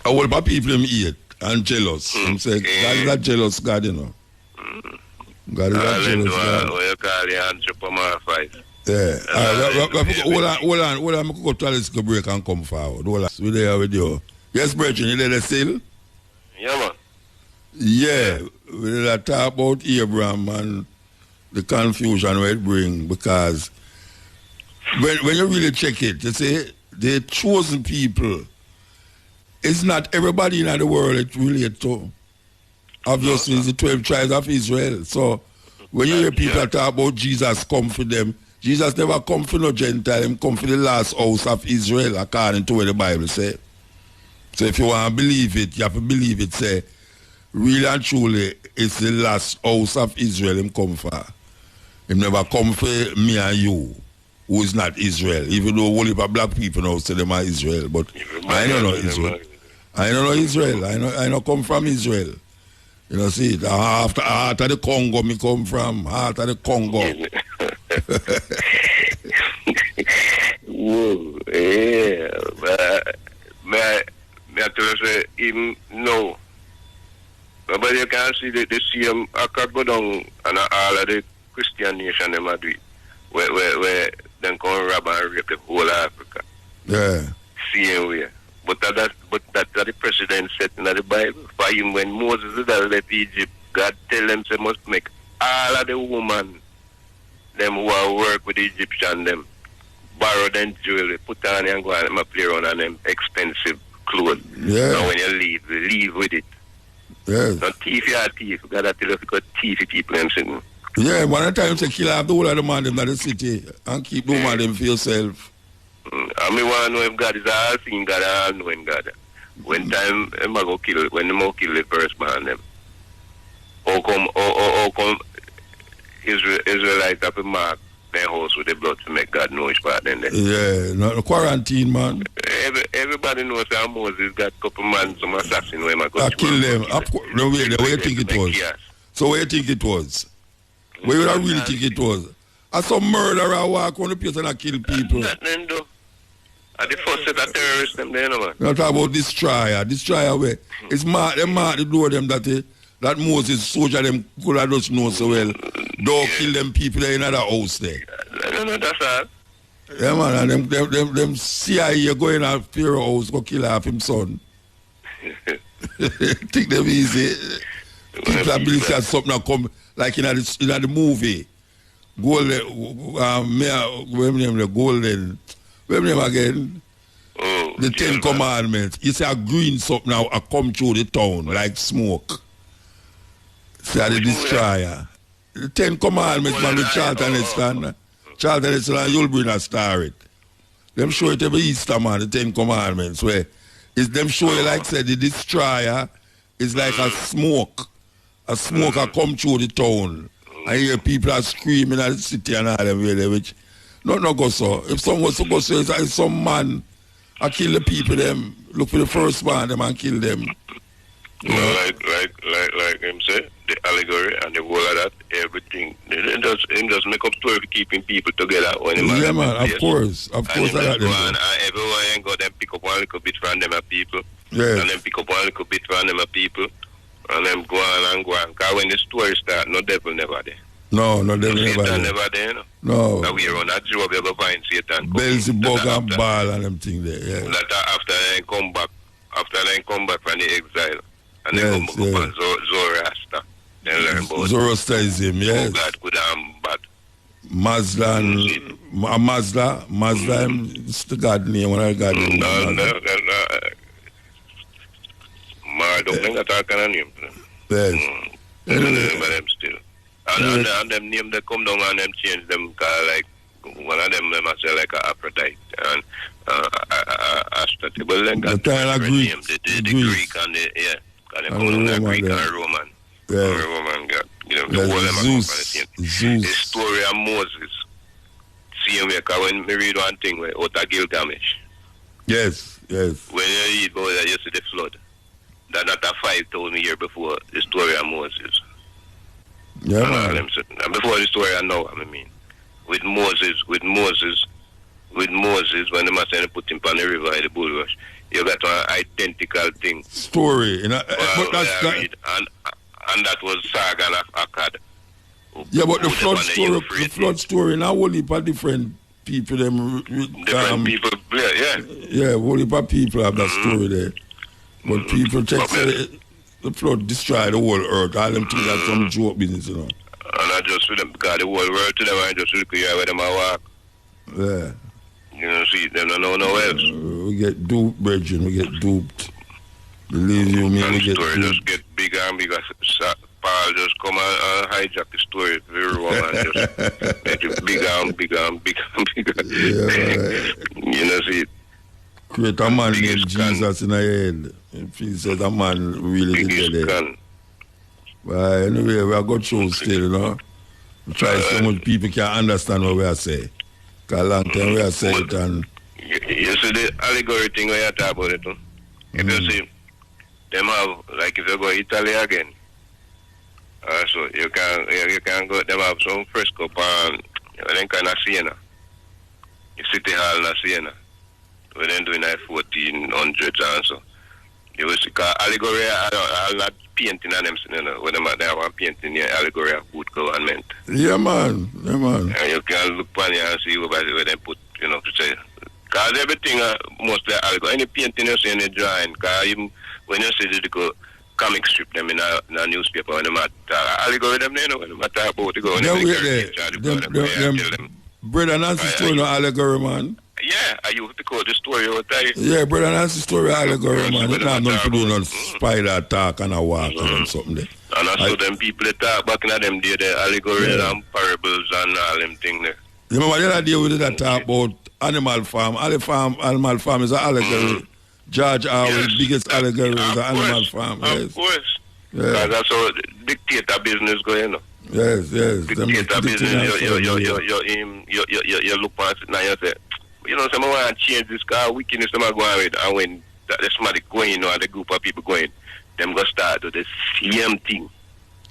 A whole lot of people him hate and jealous. I'm saying God is a jealous God, you know. God is a jealous God. What you call the anthropomorphize. Yeah. Hold on. I'm going to go to a little break and come forward. Hold on. We're there with you. Yes, Brethren, you there still? Yeah, man. Yeah. We're talk about Abraham and the confusion where it brings, because when you really check it, you see, the chosen people, it's not everybody in the world it relates to. Obviously, it's the 12 tribes of Israel. So, when you hear people talk about Jesus come for them, Jesus never come for no Gentile, he come for the last house of Israel, according to what the Bible says. So, if you want to believe it, you have to believe it, say, really and truly, it's the last house of Israel him come for. He never come for me and you, who is not Israel. Even though only black people now say them are Israel, but I don't know Israel. I don't know Israel. I know come from Israel. You know, see, after the Congo me come from. After the Congo. Whoa, yeah. But may I tell you, say, even no, but you can see the same I could go down and all of the Christian nation them do it. Where then come rob and rape the whole Africa. Yeah. Same way. But that's the president said in the Bible. For him when Moses left Egypt, God tell them they must make all of the women them who are work with the Egyptian them borrow them jewelry, put on and go and play around on them expensive clothes. Yeah. Now when you leave with it. Yes. Not thief, you are thief. God tell us because thief people them sitting. Yeah, one of the times they kill off the whole of the man in the city and keep the woman them for yourself. I mean, want to know if God is all seeing God and all knowing God. When time them go kill, when them go kill the first man them, how come Israelites have to mark their house with the blood to make God know his part then? Yeah, no quarantine, man. Everybody knows that Moses got a couple man, some assassin where I go kill them. No way, the way you think it was. So where you think it was? Where you really think it was? As some murderer walk on the place and kill people. Nothing do. At the first set of terrorists, them there, no man. Not about destroyer. Destroyer way. It's mad. Them mad to do them that Moses soldier them could have just know so well. Don't kill them people in another house there. No, that's all. Yeah, man. And them CIA go in a Pharaoh house go kill half him son. Think them easy. People are believe that something come like in the movie. Golden. What name again? The 10 Commandments. You see a green something now I come through the town like smoke. See the destroyer. The 10 Commandments, man, with Charlton Heston. Charlton Heston and you'll bring a star it. Them show it every Easter, man, the 10 Commandments, where is them show you like said the destroyer is like a smoke. A smoke I come through the town. I hear people are screaming at the city and all them really, which no go so. If someone was to go so, it's some man I kill the people them, look for the first one them and kill them. Well, like him say, the allegory and the whole of that, everything. Him just make up story for keeping people together when yeah, man, of course I got them. And everyone ain't got them pick up one little bit from them people. Yeah. And then pick up one little bit from them people. And then go on. Because when the story start, no devil never there. No devil never there. Satan never there, no. No. Now we run that job, you go find Satan. Beelzebub and Baal and them thing there, yeah. That after they come back from the exile. And then come back on Zoroaster. Then learn about Zoroastrianism, yes. God could have bad. Mazda, it's the God name, one of the God name. No. Marduk, they got all kind of name. Yes. Remember them still. And them name they come down and them change them, like one of them I say like a Aphrodite and Astarte. But then got the Greek. The Greek and the, yeah. And they come down Greek and Roman. Yeah. Roman God. You know, the whole them Zeus. The story of Moses. Same way, because when we read one thing, out of Gilgamesh. Yes. When you read about that, you see the flood. That's not a 5,000 years before the story of Moses. Yeah, man. And before the story I know, I mean. With Moses, when they must say put him on the river in the bulrush, you got an identical thing. Story. And that was Saga of Akkad. Yeah, but the flood story, now only for different people. People, yeah. Yeah, only for people have that story there. But people check the flood destroyed the whole earth. All them things are some joke business, you know. And I just for them, because the whole world to them, I just look at where them are walk. Yeah. You know, see, them don't know no else. We get duped, Virgin. We get duped. Believe you me, we get story duped. just get bigger and bigger. Paul just come and hijack the story very well and just make it bigger and bigger and bigger and bigger. Yeah, right. You know, see. Create a man named Jesus in the head. If he says a man really did it. Well, anyway, we are got shows still, you know. We try so much people can understand what we are saying. Because a long time we are saying it and... You see the allegory thing when you talk about it, no? If you see, them have, like if you go Italy again, so you can go, them have some fresco pan, then kind of Siena. The city hall in Siena. We then doing like 1400s and so. You will see, because allegory, I'll not painting on them, when they have a painting the allegory of good government. Yeah, man. And you can look on it and see where they put, to say. Because everything, mostly allegory. Any painting you see in the drawing, because even when you see the comic strip them in a newspaper, when they matter, allegory them, when they matter about the go. Them Brother Nancy story, no allegory, man. Yeah, I used to call the story all the time. Yeah, Brother Nancy story, allegory, man. It's not nothing to do no spider attack and a walk and something there. And I saw them people that talk back in them day, the allegories and parables and all them things there. You remember the other day we did that talk about animal farm. Animal farm is an allegory. George Orwell's biggest allegory is an animal farm. Of course. Because that's how dictator business going on. Yes. Dictator business, you look past it now and you say, someone want to change this car, wickedness them are going with, and when there's somebody going, or the group of people going, them go start to the same thing.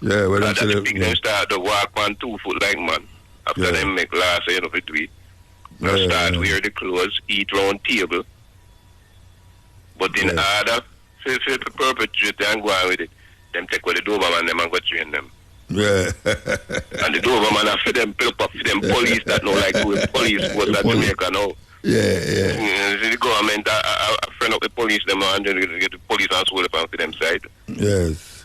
Yeah, well, that's the big them start to walk on 2 foot like man. After them make last, for 3. They start wear the clothes, eat round table. But in order to perpetrate and go on with it, them take with the Doberman them and go train them. Yeah. And the Doberman are for them police that know like doing police was that Jamaica now. Yeah. The government a friend of the police them and then get the police and swell up for them side. Yes.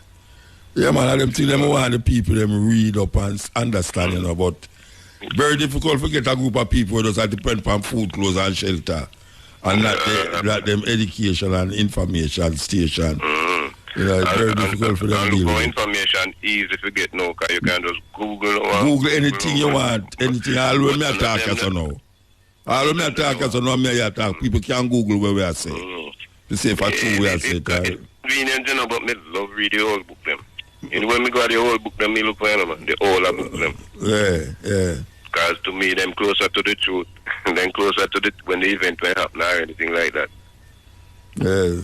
Yeah, man, them things them want the people them read up and understand, but very difficult to get a group of people who just depend on food, clothes and shelter. And not them education and information station. It's very difficult for them to deal with. Information easy to get now, because you can just Google anything you want, anything. All when me attack us now. All when me attack us now, me attack. People can Google where we are saying. To say for true we are saying. Convenient, but me love read the whole book them. And when me got the whole book them, me look for them, the whole book them. Yeah. Because to me, them closer to the truth, then closer to when the event will happen or anything like that. Yeah.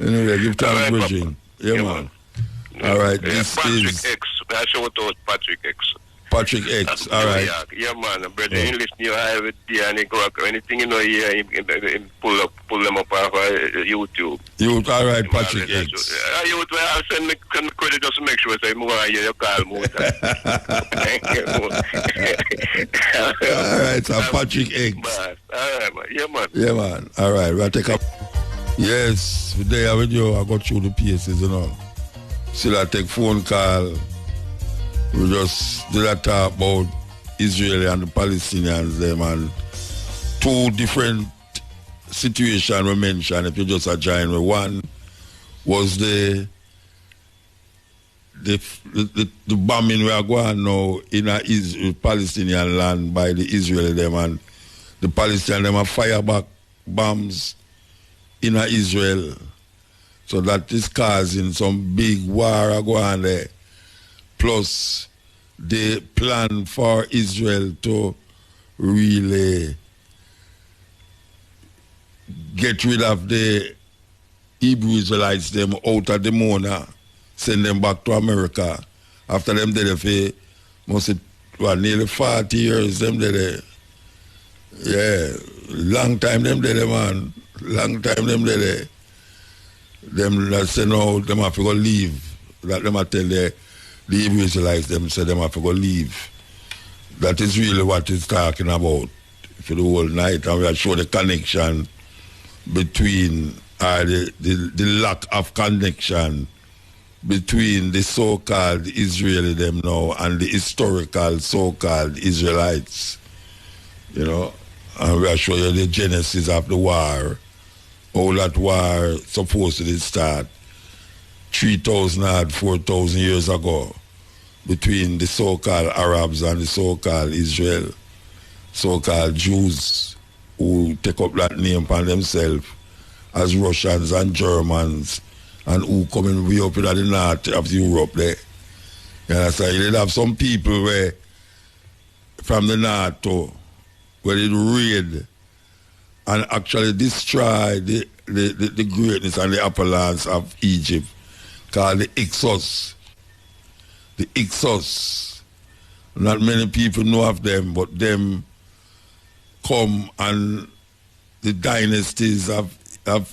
Anyway, give time to bridging. Yeah, man. All right, this Patrick is... X. I shout out Patrick X. Patrick X, all right. Yeah, man. Brother, you listen to your every day and you go anything here, you pull them up off YouTube. All right, Patrick X. You will send me credit just to make sure I say more here, you call more. All right, so Patrick X. All right, man. Yeah, man. All right, we'll take up. Yes, today with you, I got through the pieces, Still I take phone call. We just did a talk about Israel and the Palestinians, them, and 2 different situations we mentioned, if you just join me. One was the bombing we are going now in a Palestinian land by the Israeli them, and the Palestinians them have fire back bombs in Israel. So that is causing some big war going there. Plus, the plan for Israel to really get rid of the Hebrew Israelites, them out of the Mona, send them back to America. After them did it for nearly 40 years, them did it. Yeah, long time them did it, man. Long time them did it. Them that say no, them have to go leave. That them tell the Hebrew Israelites, them say them have to go leave. That is really what it's talking about for the whole night. And we are showing the connection between the lack of connection between the so-called Israeli them now and the historical so-called Israelites. And we are showing you the genesis of the war. How that war supposedly start 3,000 or 4,000 years ago between the so-called Arabs and the so-called Israel, so-called Jews who take up that name for themselves as Russians and Germans and who coming way up in the north of Europe there. You understand? You have some people where from the north too, where they raid and actually destroy the greatness and the upper lands of Egypt, called the Ixos. The Ixos. Not many people know of them, but them come and the dynasties of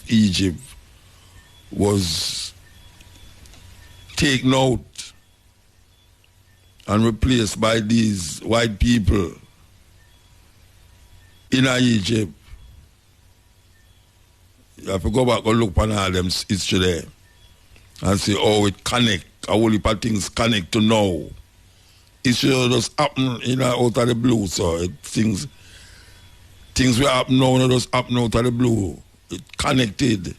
Egypt was taken out and replaced by these white people in Egypt. You have to go back and look on all them history there and see how it connect, how all the things connect to now. History just happen out of the blue, so things will happen now, not just happen out of the blue. It connected.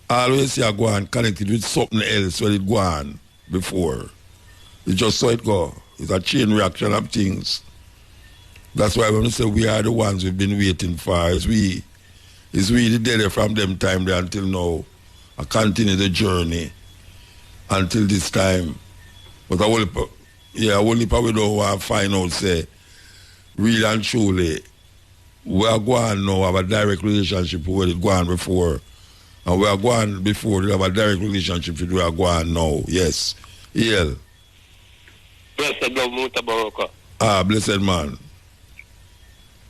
Always you go on connected with something else when it go on before. It's just so it go. It's a chain reaction of things. That's why when we say we are the ones we've been waiting for, it's we the dead from them time there until now. I continue the journey until this time. But I only probably don't want to find out, say, real and truly, we are going now have a direct relationship with what it going before. And we are going before we have a direct relationship with we are going now. Yes. Yeah. Blessed love, Mutabaruka. Ah, blessed man.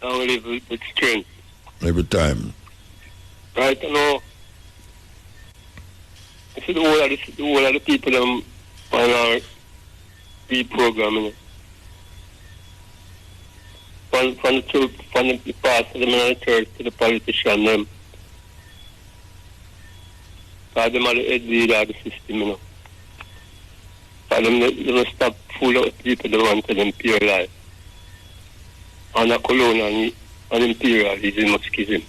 I will live with strength. Every time. Right now, I see the whole of the people on our reprogramming. From the pastor, the men of the church, to the politician, them. Because them are the head leader of the system, you know. Because they don't stop full of people that want to them pure life. And a colonial and imperialism must schism.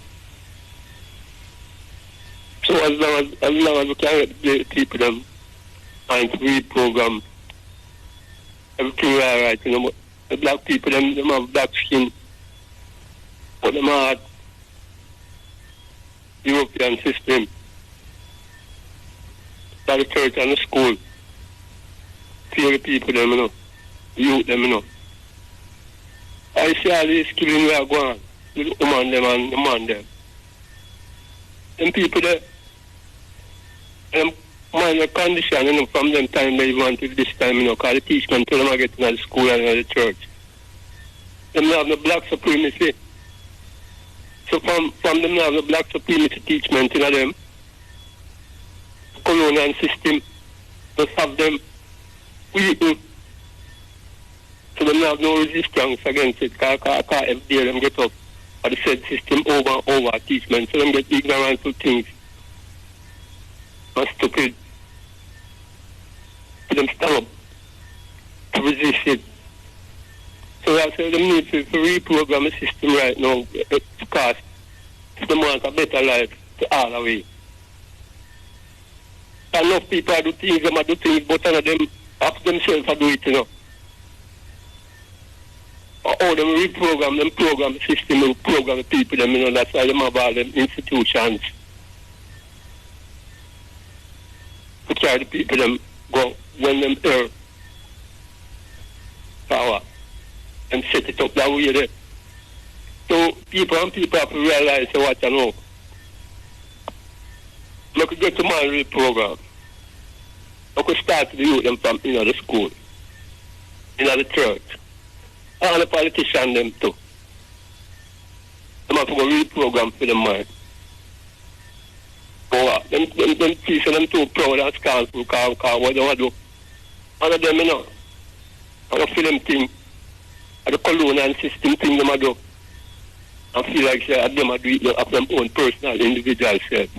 So as long as we can get the people them and reprogram everything right, you know, the black people them have black skin, but them have European system. That the church and the school fear the people them, you know, the youth them, you know. I see all these killing we are going with the woman them and the man them. Them people there, them mind the condition, you know, from them time they want to this time, you know, because the teachment to them are getting at the school and at the church. Them have the black supremacy. So from them have the black supremacy teachment, you know, them colonial system just have them weaken. So they have no resistance against it, because every day them get up at the said system over and over teachment, so them get ignorant to things and stupid. So them stand up to resist it. So I say them need to reprogram the system right now, because if they want a better life to all away. Enough people do things, them do things, but none of them have themselves to do it, you know. Or them reprogram them, program the system, and program the people, them, you know, that's why them have all them institutions. To try the people, them go, when them hear power, and set it up that way there. So people have to realize what I know. I could get to my reprogram. I could start to do them from the school, the church. All the politicians them too. They have to go reprogram for the mind. But them people them too proud and scornful because what they want to do. All of them, you know, I feel them thing, the colonial system thing them do. I feel like them do it of their own personal individual self.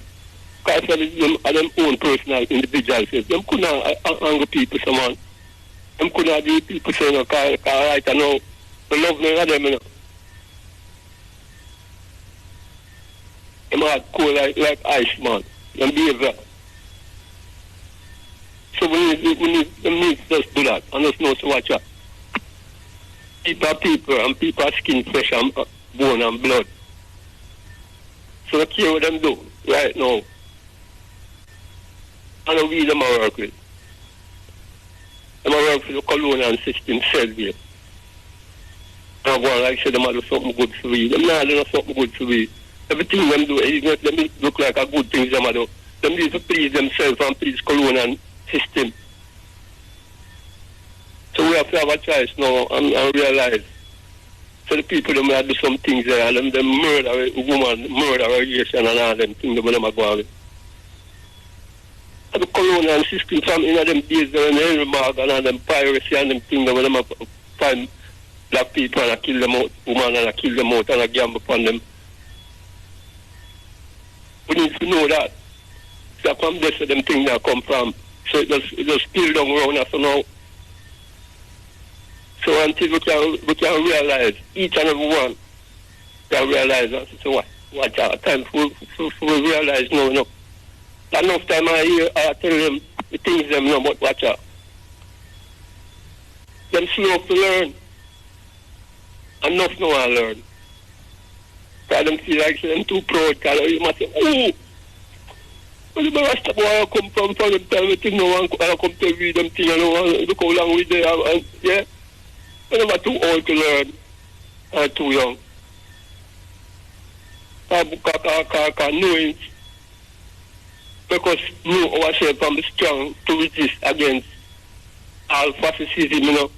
Because them are them own personal individual self. Them could not anger people, someone. Them could not do people saying, because right now, the love none of them, you know. Them are cool like ice, man. Them behavior. So we need to just do that and just know to watch out. People are people and people are skin, flesh and bone and blood. So I care what them do right now. And I we them I work with. Them I work for the colonial system, Selby. And I go on like I said, them I do something good for me. Them not do something good for me. Everything them do, them look like a good thing them I do. Them need to please themselves and please colonial system. So we have to have a choice now and realize. So the people them have do some things there and them murder a woman, murder a relation and all them things them are going with. the colonial system from in them days when Henry Morgan and them piracy and them things when them find black people and kill them out, women and kill them out and gamble upon them. We need to know that. So from this where them things that come from. So it just spill down around us now. So until we can realize, each and every one can realize that. So watch out. Time for realize no. Enough time I tell them the things them know, but watch out. Them slow to learn. Enough no I learn. Because them feel like them too proud. Because you must say, oh, well, the Rasta boy I come from them time, I think no one I come to read them things, I don't want to look how long we there, and yeah. They're not too old to learn, or too young. Knowing, because know ourselves from the strong to resist against all fascism, you know.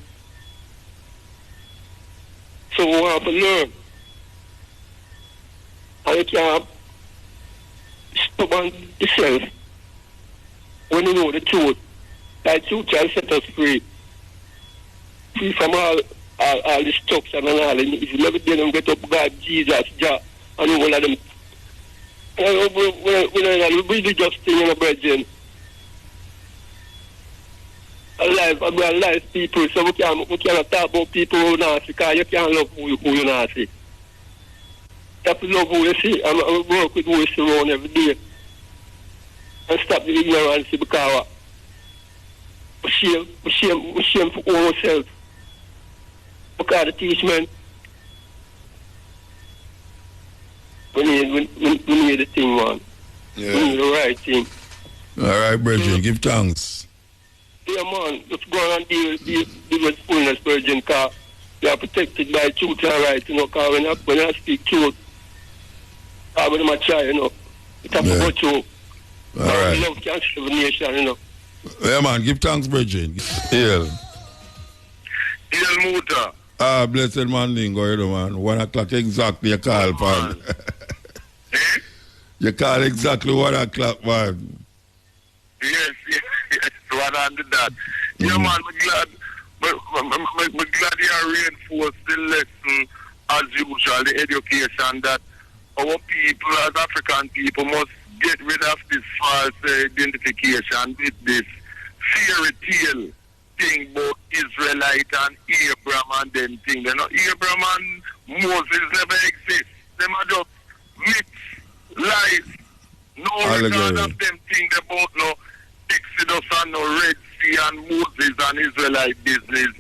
So we have to learn. And you can't stubborn yourself when you know the truth. That truth shall set us free. Free from all destruction and all. If you never did them get up God, Jesus, Jah, and all of them. We're really just thing in a brethren. Alive people, so we cannot talk about people who are nasty, because you can't love who you're nasty. You have to love who you see, and work with who you see around every day. And stop the ignorance, because we shame for ourselves. Because the teachment, we need the thing, man. Yeah. We need the right thing. All right, brethren, give thanks. Yeah, man, let's go on and deal with fullness, brethren, because we are protected by truth and right, you know, because when I speak truth, I'm going to try, you know. It's have to go through. All right. Love can save the nation, you know. Yeah, man, give thanks, brethren. Hail. Hail, Muta. Ah, blessed man, Lingo, you know, man. 1 o'clock exactly, you call, man. You call exactly 1 o'clock, man. Yes, 100 that. Yeah, man, we're glad. We're glad you reinforced the lesson, as usual, the education that our people, as African people, must get rid of this false identification with this fairy tale thing about Israelite and Abraham and them thing. You know, Abraham and Moses never exist. Them are just myths, lies. No record of them thing about no Exodus and no Red Sea and Moses and Israelite business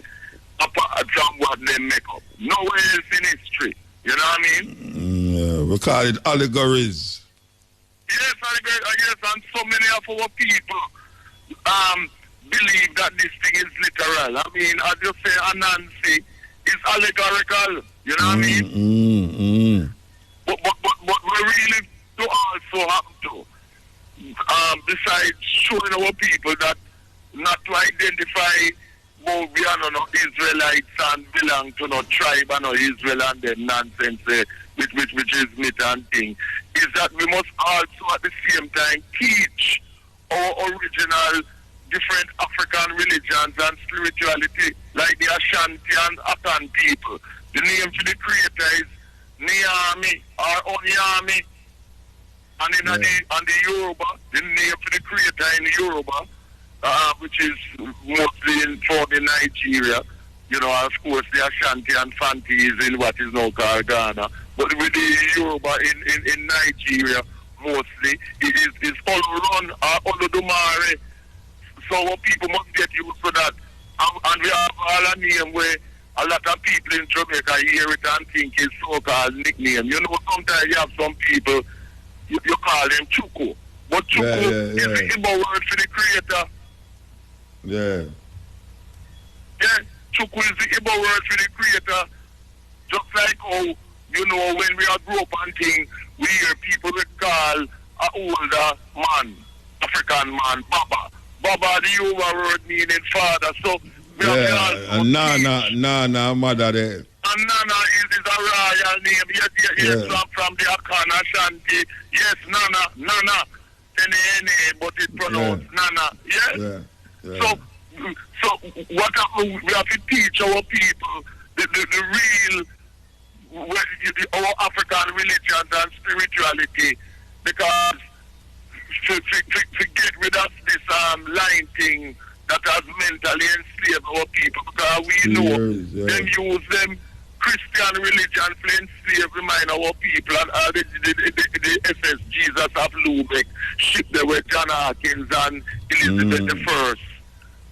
apart from what they make up. Nowhere else in history. You know what I mean? Yeah, we call it allegories. Yes, yes, and so many of our people believe that this thing is literal. I mean, as you say, Anansi is allegorical. You know what I mean? But we really do also have to, besides showing our people that not to identify more we are no Israelites and belong to no tribe and no Israel and them nonsense, which is myth and thing, is that we must also at the same time teach our original different African religions and spirituality, like the Ashanti and Akan people. The name for the creator is Niami or Onyami. And in the Yoruba, the name for the creator in Yoruba, which is mostly for the Nigeria, you know, of course the Ashanti and Fanti is in what is now called Ghana. But with the Yoruba in Nigeria, mostly, it is Olorun or Olodumare. So our people must get used to that. And we have all a name where a lot of people in Jamaica hear it and think it's so-called nickname. You know, sometimes you have some people, you call them Chuku. But Chuku is the Igbo word for the creator. Yeah. Yeah, Chuku is the Igbo word for the creator. Just like how, you know, when we are grow up and thing, we hear people would call an older man, African man, Baba. Baba, the Yoruba word meaning father. So we have and Nana, mother there. And Nana is a royal name. Yes, from the Akan Ashanti. Yes, Nana. N-A-N-A, but it pronounced Nana. Yes? Yeah. Yeah. So what happened? We have to teach our people the real, our African religions and spirituality, because to get rid of this lying thing that has mentally enslaved our people, because we know them use them Christian religion to enslave remind our people, and the SS Jesus of Lubeck ship there with John Hawkins and Elizabeth I,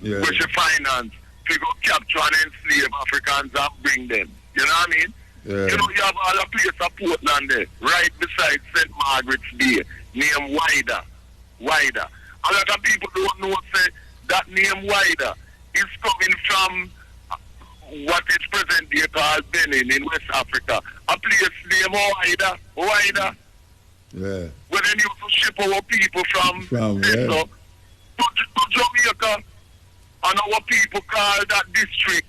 which she financed to go capture and enslave Africans and bring them. You know what I mean? Yeah. You know, you have all a place of Portland there, right beside St. Margaret's Bay, named Wider. A lot of people don't know, say, that name Wider is coming from what is present day called Benin in West Africa. A place named Wider. Yeah. Where they used to ship our people from to Jamaica. And our people call that district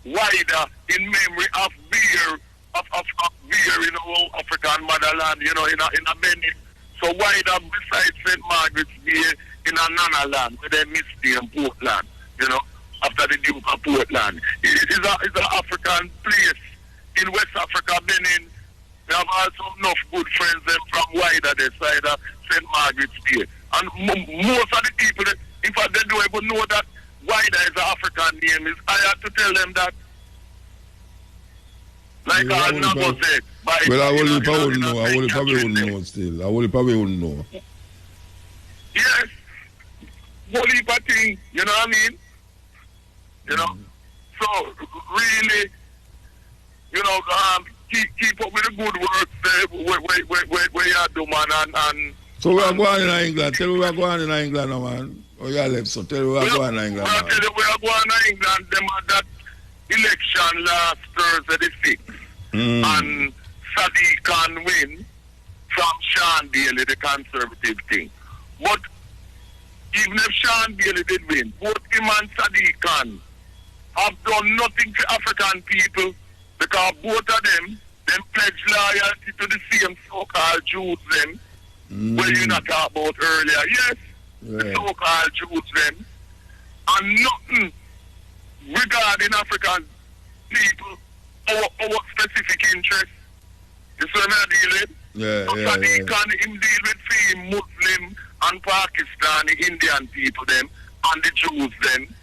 Wider in memory of beer, of beer in our African motherland, you know, in a Benin. So Wider beside St. Margaret's Bay in a Nana land, where they missed in Portland, you know, after the Duke of Portland. It's an African place in West Africa, Benin. We have also enough good friends from Wider, the side of St. Margaret's Bay. And most of the people, in fact, they don't even know that Wider is an African name. I have to tell them that. Like I never said. Well, I probably wouldn't know. I probably wouldn't know still. I probably wouldn't know. Yes. Holy thing, you know what I mean? You know? So, really, you know, keep up with the good work where you are doing, and so we are going in England. Tell me we are going in England now, man. Oh, you left, so tell me we are going in England now. We are going in England. Them had that election last Thursday the 6th. And Sadiq Khan win from Sean Daly, the Conservative thing. But even if Sean Daly did win, both him and Sadiq Khan have done nothing to African people, because both of them pledge loyalty to the same so-called Jews them, where you not talk about earlier. Yes, the so-called Jews them. And nothing regarding African people, our specific interests. You see what I'm dealing? Sadiq Khan, him deal with Muslim and Pakistani, Indian people them, and the Jews them.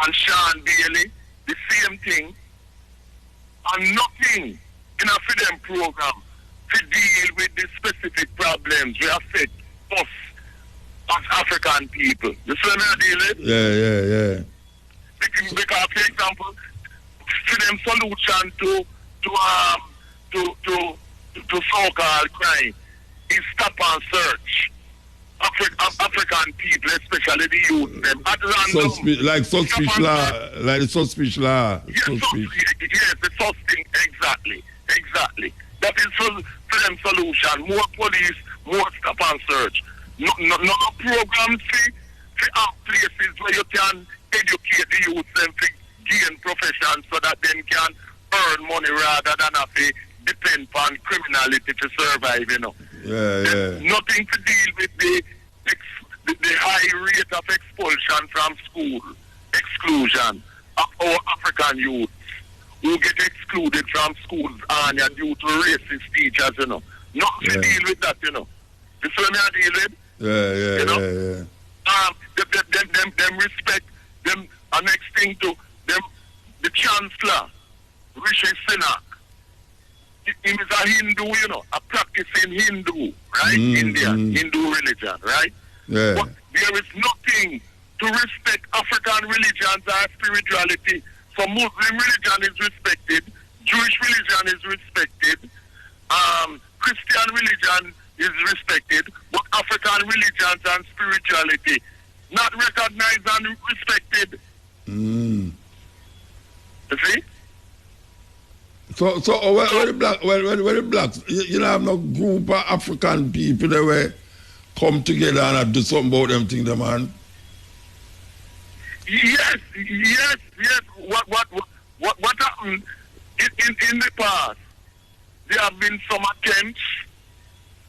And Sean Daly, the same thing. And nothing in a freedom program to deal with the specific problems we affect us as African people. You see what I'm dealing? Yeah. Because, for example, freedom solution to so-called crime is stop and search African people, especially the youth, them at random. Like suspicious law, like the suspicious law. Yes, the suspicion, exactly. That is freedom solution. More police, more stop and search. No programs for places where you can educate the youth and gain profession so that they can earn money rather than have to depend on criminality to survive, you know. Nothing to deal with the high rate of expulsion from school, exclusion of our African youth who get excluded from schools and due to racist teachers, you know. Nothing to deal with that, you know. You see what I deal with? You know? Them respect them. And next thing to them, the Chancellor, Rishi Sunak, he is a Hindu, you know, a practicing Hindu, right? Hindu religion, right? But there is nothing to respect African religions and spirituality. So Muslim religion is respected, Jewish religion is respected, Christian religion is respected, but African religions and spirituality not recognized and respected. You see? So where the blacks, you don't have no group of African people that will come together and do something about them things, man? Yes. What happened in the past? There have been some attempts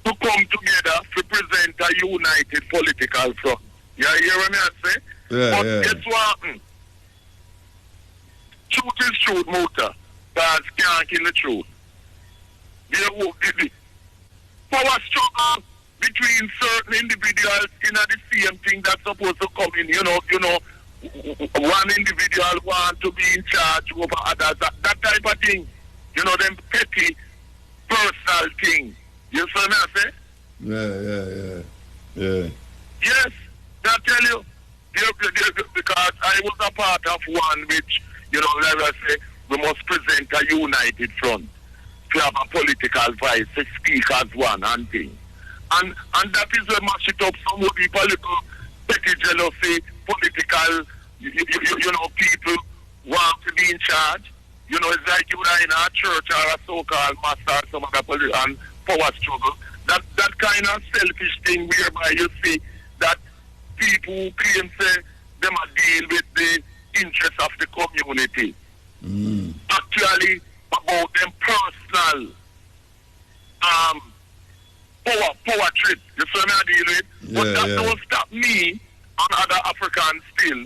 to come together to present a united political front. You hear what I say? But guess what happened? Truth is truth, Muta. God can't kill the truth. The power struggle between certain individuals in the same thing that's supposed to come in. You know, one individual want to be in charge over others. That type of thing. You know, them petty personal thing. You see what I say? Yeah. Yes, I tell you. Because I was a part of one which, you know, let us say, we must present a united front to have a political voice, to speak as one and thing. And that is where mash it up some political petty jealousy, political, you know, people want to be in charge. You know, it's like you are in a church or a so-called master or some other and power struggle. That kind of selfish thing whereby you see that people who claim say them are deal with the interests of the community. Actually about them personal power trip. You see what I deal with? But that don't stop me and other Africans still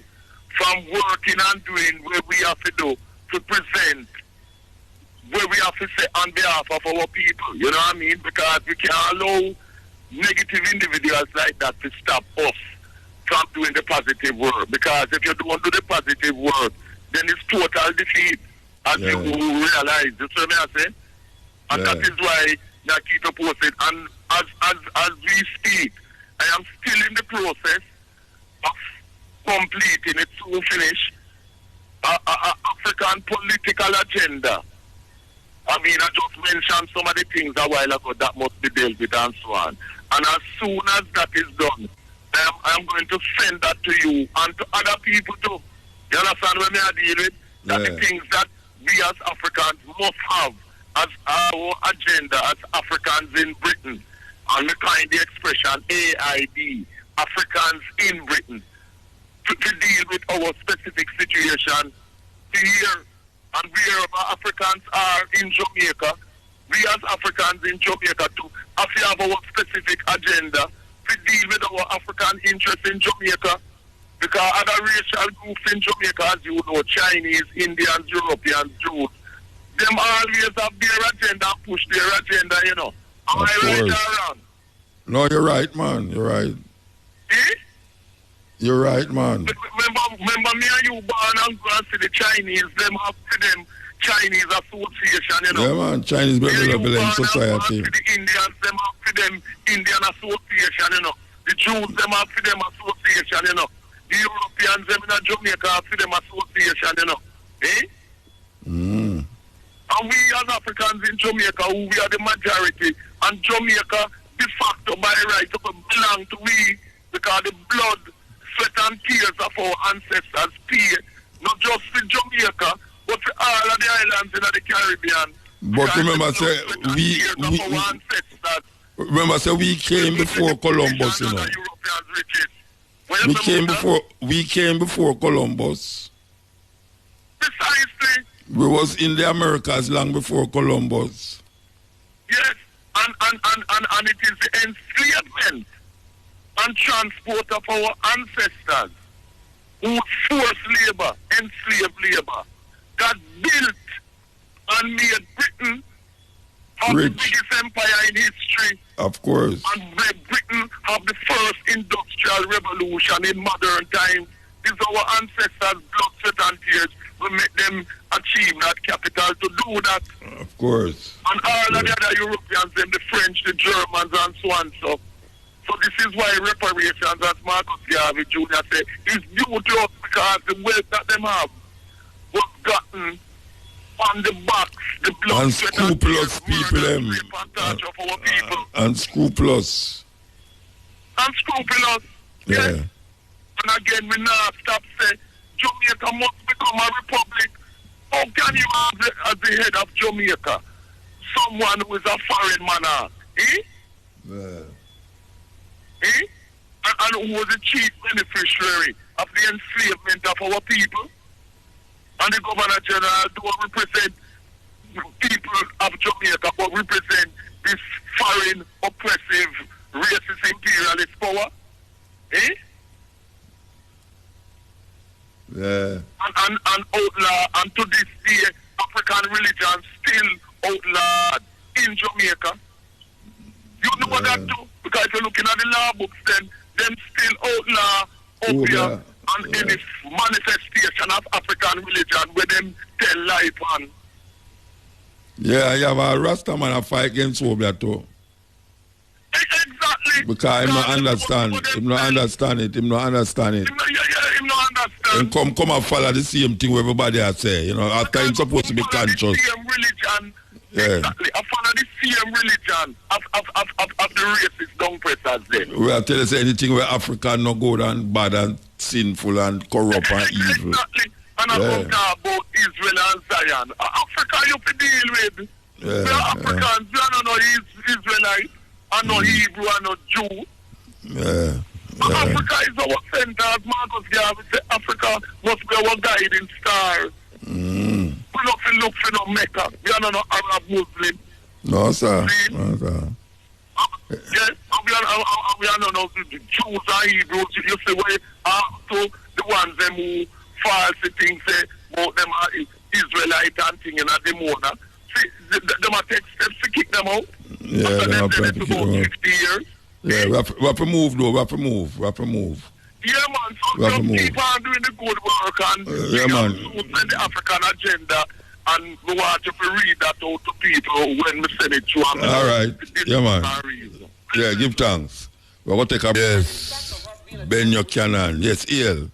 from working and doing what we have to do to present what we have to say on behalf of our people. You know what I mean? Because we can't allow negative individuals like that to stop us from doing the positive work. Because if you don't do the positive work, then it's total defeat, as you realize. You see what I say? And that is why I keep it posted. And as we speak, I am still in the process of completing it to finish African political agenda. I mean, I just mentioned some of the things a while ago that must be dealt with and so on. And as soon as that is done, I'm going to send that to you and to other people too. You understand what I deal with? That the things that we as Africans must have as our agenda as Africans in Britain. And we kind the expression AIB, Africans in Britain, to deal with our specific situation here and wherever Africans are in Jamaica. We as Africans in Jamaica too have to have our specific agenda to deal with our African interests in Jamaica. Because other racial groups in Jamaica, as you know, Chinese, Indians, Europeans, Jews, them always have their agenda and push their agenda, you know. Am I right or wrong? No, you're right, man. You're right. Eh? You're right, man. Remember me and you born and go and see the Chinese, them have to them Chinese association, you know. Yeah, man, Chinese Benevolent Society. The Indians, them have to them Indian association, you know. The Jews, them have to them association, you know. The Europeans, them in Jamaica have to them association, you know. Eh? And we as Africans in Jamaica, who we are the majority, and Jamaica, de facto by right, belong to we, because the blood, sweat and tears of our ancestors pay, not just for Jamaica, but for all of the islands in the Caribbean. But remember, say, we came before Columbus, you know. We came before Columbus. Precisely. We was in the Americas long before Columbus. Yes, and it is the enslavement and transport of our ancestors who forced labor, enslaved labor, that built and made Britain have the biggest empire in history. Of course. And made Britain have the first industrial revolution in modern times. It's our ancestors' blood, sweat and tears will make them achieve that capital to do that. Of course. And all of the other Europeans, them, the French, the Germans, and so on. So this is why reparations, as Marcus Garvey Jr. said, is due to us because the wealth that them have was gotten on the backs, the blood, unscrupulous people, them. Unscrupulous. Unscrupulous. Yeah. Yes. And again, we now stop saying Jamaica must become a republic. How can you have as the head of Jamaica someone who is a foreign monarch? Eh? Yeah. Eh? And who was the chief beneficiary of the enslavement of our people? And the Governor General don't represent people of Jamaica, but represent this foreign, oppressive, racist, imperialist power. Eh? Yeah. And outlaw, and to this day, African religion still outlawed in Jamaica. You know that too? Because if you're looking at the law books, then them still outlaw opium and any manifestation of African religion where them tell life on. Yeah, you have a Rasta man a fight against Obia too. Exactly. Because him not understand. Him not understand it. Him not understand it. Him not understand. And come and follow the same thing where everybody has say. You know, after him supposed to be conscious. The same religion. Yeah. Exactly. I follow the same religion of the racist down pressers then. We are telling us anything where Africa no good and bad and sinful and corrupt and evil. Exactly. And I talk about Israel and Zion. Africa you have to deal with. We are Africans. We are not Israelites. I know Hebrew, I know Jew. Africa is our center, as Marcus Garvey said. Africa must be our guiding star. We don't look for no Mecca. We are not no Arab Muslim. No, sir. No, sir. Yes, we are not no Jews and Hebrews. You see, we are to the ones them who false things say about them are Israelite and thing in the Mona. See, them are take steps to kick them out. Yeah, they have to kick them out. 50 years. Yeah, we have to move though. We have to move. Yeah, man. So some people are doing the good work and send the African agenda, and we want you to read that out to people when we send it to them. All right. Yeah, man. Yeah, give thanks. We're going to take a... Yes. Ben Buchanan. Yes, EL.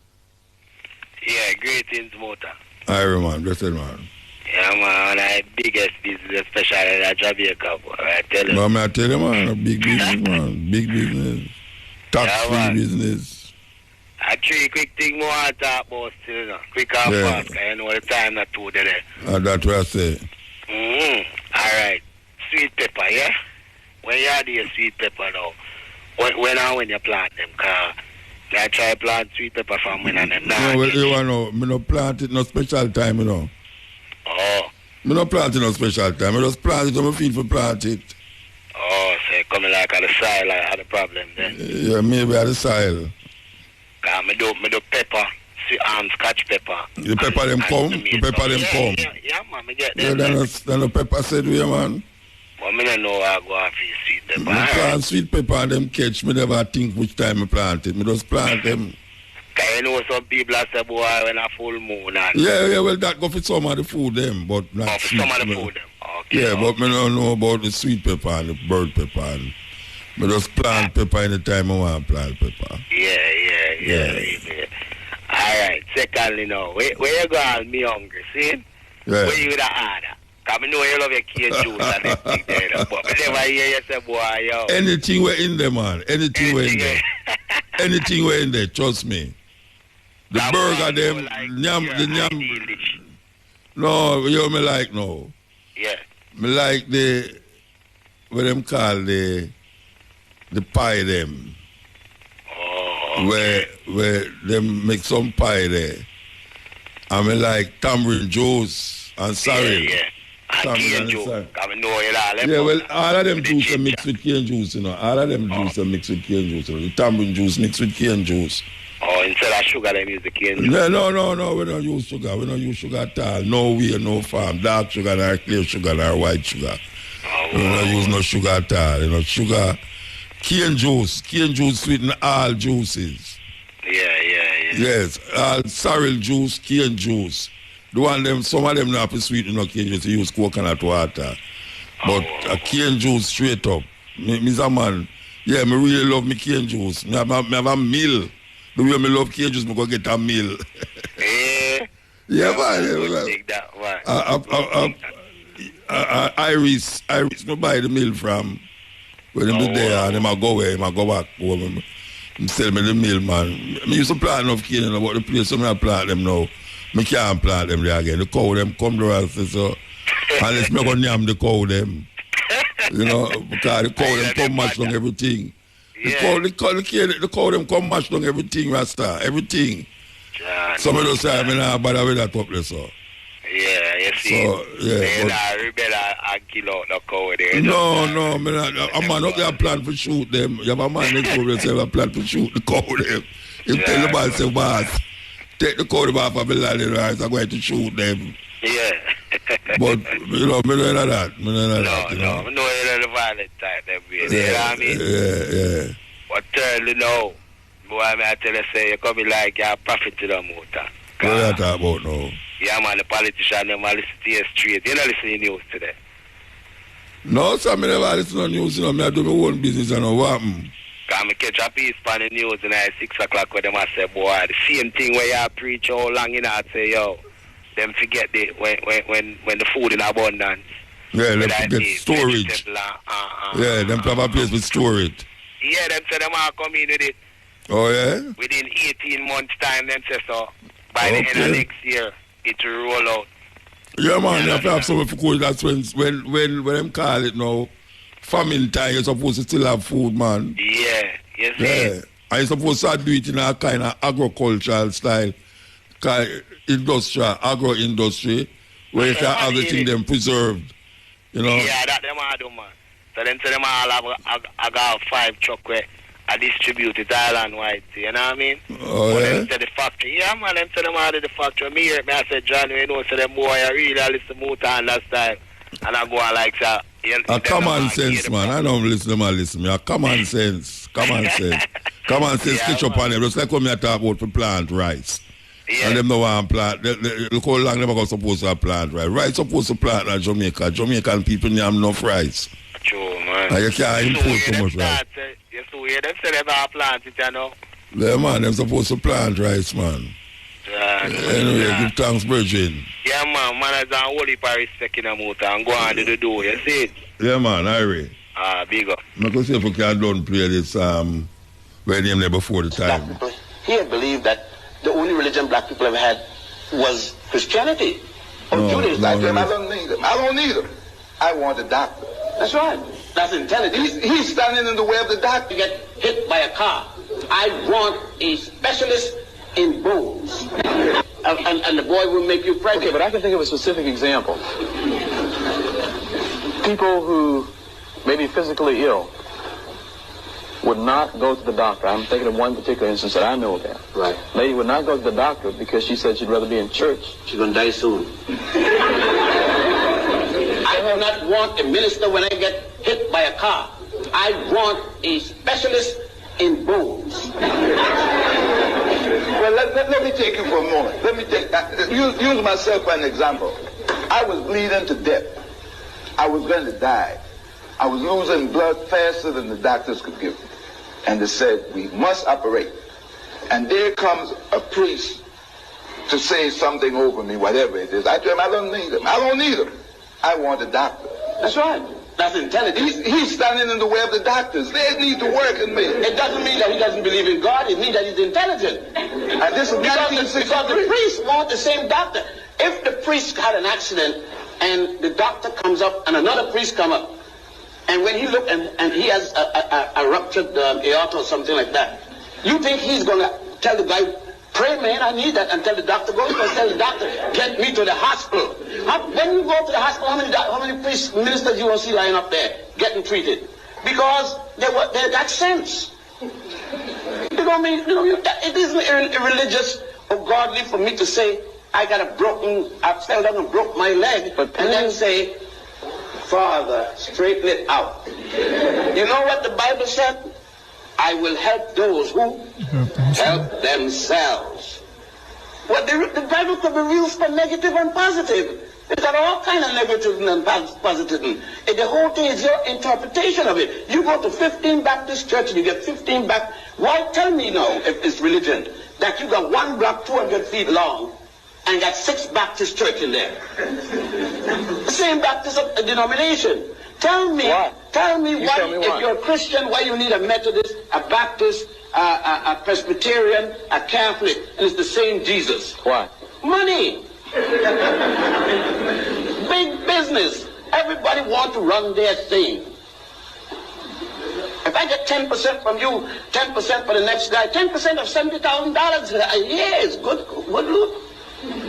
Yeah, greetings, Motor. All right, man. Blessed, man. Yeah, man, I biggest business, especially in Jamaica, boy. I tell you. Man, I tell you, man, a big business, man. Big business. Tax-free business. A three quick thing more I talk about still, you know. Quick and fast, because you know the time not too there. That's what I say. All right. Sweet pepper, yeah? When you are doing sweet pepper now, when you plant them, because I try to plant sweet pepper from when and them. No, well, you know, I don't plant it no special time, you know. Oh. I don't plant it no special time. I just plant it when I feel for plant it. Oh, so it coming like at the soil, I had a problem then? Yeah, maybe at the soil. I do pepper, scotch pepper. The pepper them come? The pepper them come? Yeah, man, I get them. Then the pepper said, yeah, man. Well, I don't know how I go off your sweet pepper. I plant sweet pepper and them catch. I never think which time I plant it. I just plant them. Because you know some people are say, boy, when a full moon. And yeah, well, that go for some of the food them, but not for some of the food them. Okay. Yeah, but I don't know about the sweet pepper and the bird pepper. And I just plant pepper any time I want to plant pepper. Yeah. All right, secondly now, where you going, me hungry, see? Yeah. Where you with the order? Because I know you love your cane juice and everything there, but I never hear you say, boy, yo. Anything we're in there, man. Anything we're in there. Anything we're in there, trust me. The that burger, them, like the nyam. No, you know me like, no. Yeah. Me like what them call the pie, them. Oh. Okay. Where them make some pie there. And me like tamarind juice and sorrel. Yeah. And cane juice. I know you all. Yeah, well, all of them juice are mixed with cane juice, you know. All of them juice are mixed with cane juice. You know. The tamarind juice mixed with cane juice. Oh, instead of sugar, they use the cane juice? No, we don't use sugar. We don't use sugar at all. No way, no farm. Dark sugar, nor clear sugar, nor white sugar. Oh, we don't use no sugar at all. You know, sugar, cane juice sweeten all juices. Yeah. Yes, sorrel juice, cane juice. The one them, some of them not have sweeten no cane juice. They use coconut water. But a cane juice straight up. Me's a man. Yeah, me really love me cane juice. Me have a meal. The way I love cane juice, I go get a meal. Yeah, man. Take that one. Iris, me buy the meal from when them be there and them I go away, I go back home. Sell me the meal, man. I used to plant enough cane, but the place so I plant them now, I can't plant them there again. The cow them come to us, so unless me go name the cow them. You know, because the cow them come match on everything. The cow them come match on everything, Rasta, everything. Some of say, I mean, I bother with that up there, so. Yeah, you see. So, yeah. I and kill out the cow there. No, a man up there plan to shoot them. You have a man next door say a plan to shoot the cow them. He tell the man, say, boss, take the cow off of the land, right? I'm going to shoot them. Yeah. But, you know, me don't know that. No, you're not the violent type, them way. You know what I mean? Yeah. But you know, boy, I tell you, say, you come like you're a prophet to the motor. What are you talking about now? Yeah, man, the politician, them listen to your street. You don't listen to the news today. No, sir, I never listen to the news. You know, I do my own business and what happen. Because I catch a piece on the news and at 6 o'clock when them I say, boy, the same thing where you preach all long, you know, I say, yo, them forget when the food in abundance. Yeah, them forget storage. Yeah, them have a place with storage. Yeah, them say them all come in with it. Oh, yeah? Within 18 months' time, them say so. By the end of next year, it will roll out. Yeah, man, you have to have something for cool. That's when them call it now, famine time, you're supposed to still have food, man. Yeah, yes, yeah. And you're supposed to do it in a kind of agricultural style, agro-industry, where you can have everything them preserved, you know? Yeah, that them all do, man. So them say them all have 5 truck where I distribute it island-wide, you know what I mean? Oh, yeah? Them say the factory, yeah, man, them say them all the factory. Me hear me, I said, John, you know, so them boy, I really listen to Muta and that style. And I go on like that. Common sense, man. I don't listen to them, listen to me. Common sense. Common sense stitch up on them. Just like when I talk about to plant rice. Yeah. And them no want to plant. Look how long they supposed to plant rice. Rice supposed to plant in Jamaica. Jamaican people need enough rice. True, man. And you can't import so much rice. You see, them say they don't plant it, you know. Yeah, man, they're supposed to plant rice, man. Anyway, give thanks, Virgin. Yeah, man is on holy Paris second motor and go on to the door, you see it? Yeah, man, Irie. Big up. I'm going to see if we can don't play this, where name there before the time. He had believed that the only religion black people ever had was Christianity or Judaism. I don't need them. I don't need them. I want a doctor. That's right. That's intelligence. He's standing in the way of the doctor. You get hit by a car. I want a specialist in bones. And the boy will make you pregnant. Okay, but I can think of a specific example. People who may be physically ill would not go to the doctor. I'm thinking of one particular instance that I know of. Right. Lady would not go to the doctor because she said she'd rather be in church. She's going to die soon. I do not want a minister when I get hit by a car. I want a specialist in bones. Well, let me take you for a moment. Let me use myself as an example. I was bleeding to death. I was going to die. I was losing blood faster than the doctors could give me. And they said, we must operate. And there comes a priest to say something over me, whatever it is. I tell him, I don't need him. I don't need him. I want a doctor. That's right. That's intelligence. He's standing in the way of the doctors. They need to work in me. It doesn't mean that he doesn't believe in God. It means that he's intelligent. And this is because the priest wants the same doctor. If the priest had an accident and the doctor comes up and another priest come up, and when he look and he has a ruptured aorta or something like that, you think he's going to tell the guy, pray, man, I need that, and tell the doctor, go and tell the doctor, get me to the hospital. When you go to the hospital, how many priests, ministers you will see lying up there getting treated? Because they got sense. You know what I mean? It isn't irreligious or godly for me to say, I fell down and broke my leg, and then say, Father, straighten it out. You know what the Bible said? I will help those who help themselves. Well, the Bible could be used for negative and positive. It's got all kind of negative and positive. And the whole thing is your interpretation of it. You go to 15 Baptist church and you get 15 back. Why tell me now, if it's religion, that you got one block 200 feet long and got 6 Baptist church in there? The same Baptist denomination. Tell me why, if you're a Christian, why you need a Methodist, a Baptist, a Presbyterian, a Catholic, and it's the same Jesus. Why? Money. Big business. Everybody wants to run their thing. If I get 10% from you, 10% for the next guy, 10% of $70,000 a year is good loot.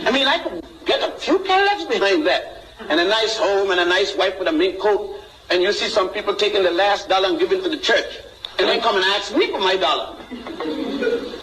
I mean, I could get a few carrots behind that. and a nice home and a nice wife with a mink coat, and you see some people taking the last dollar and giving to the church, and then come and ask me for my dollar.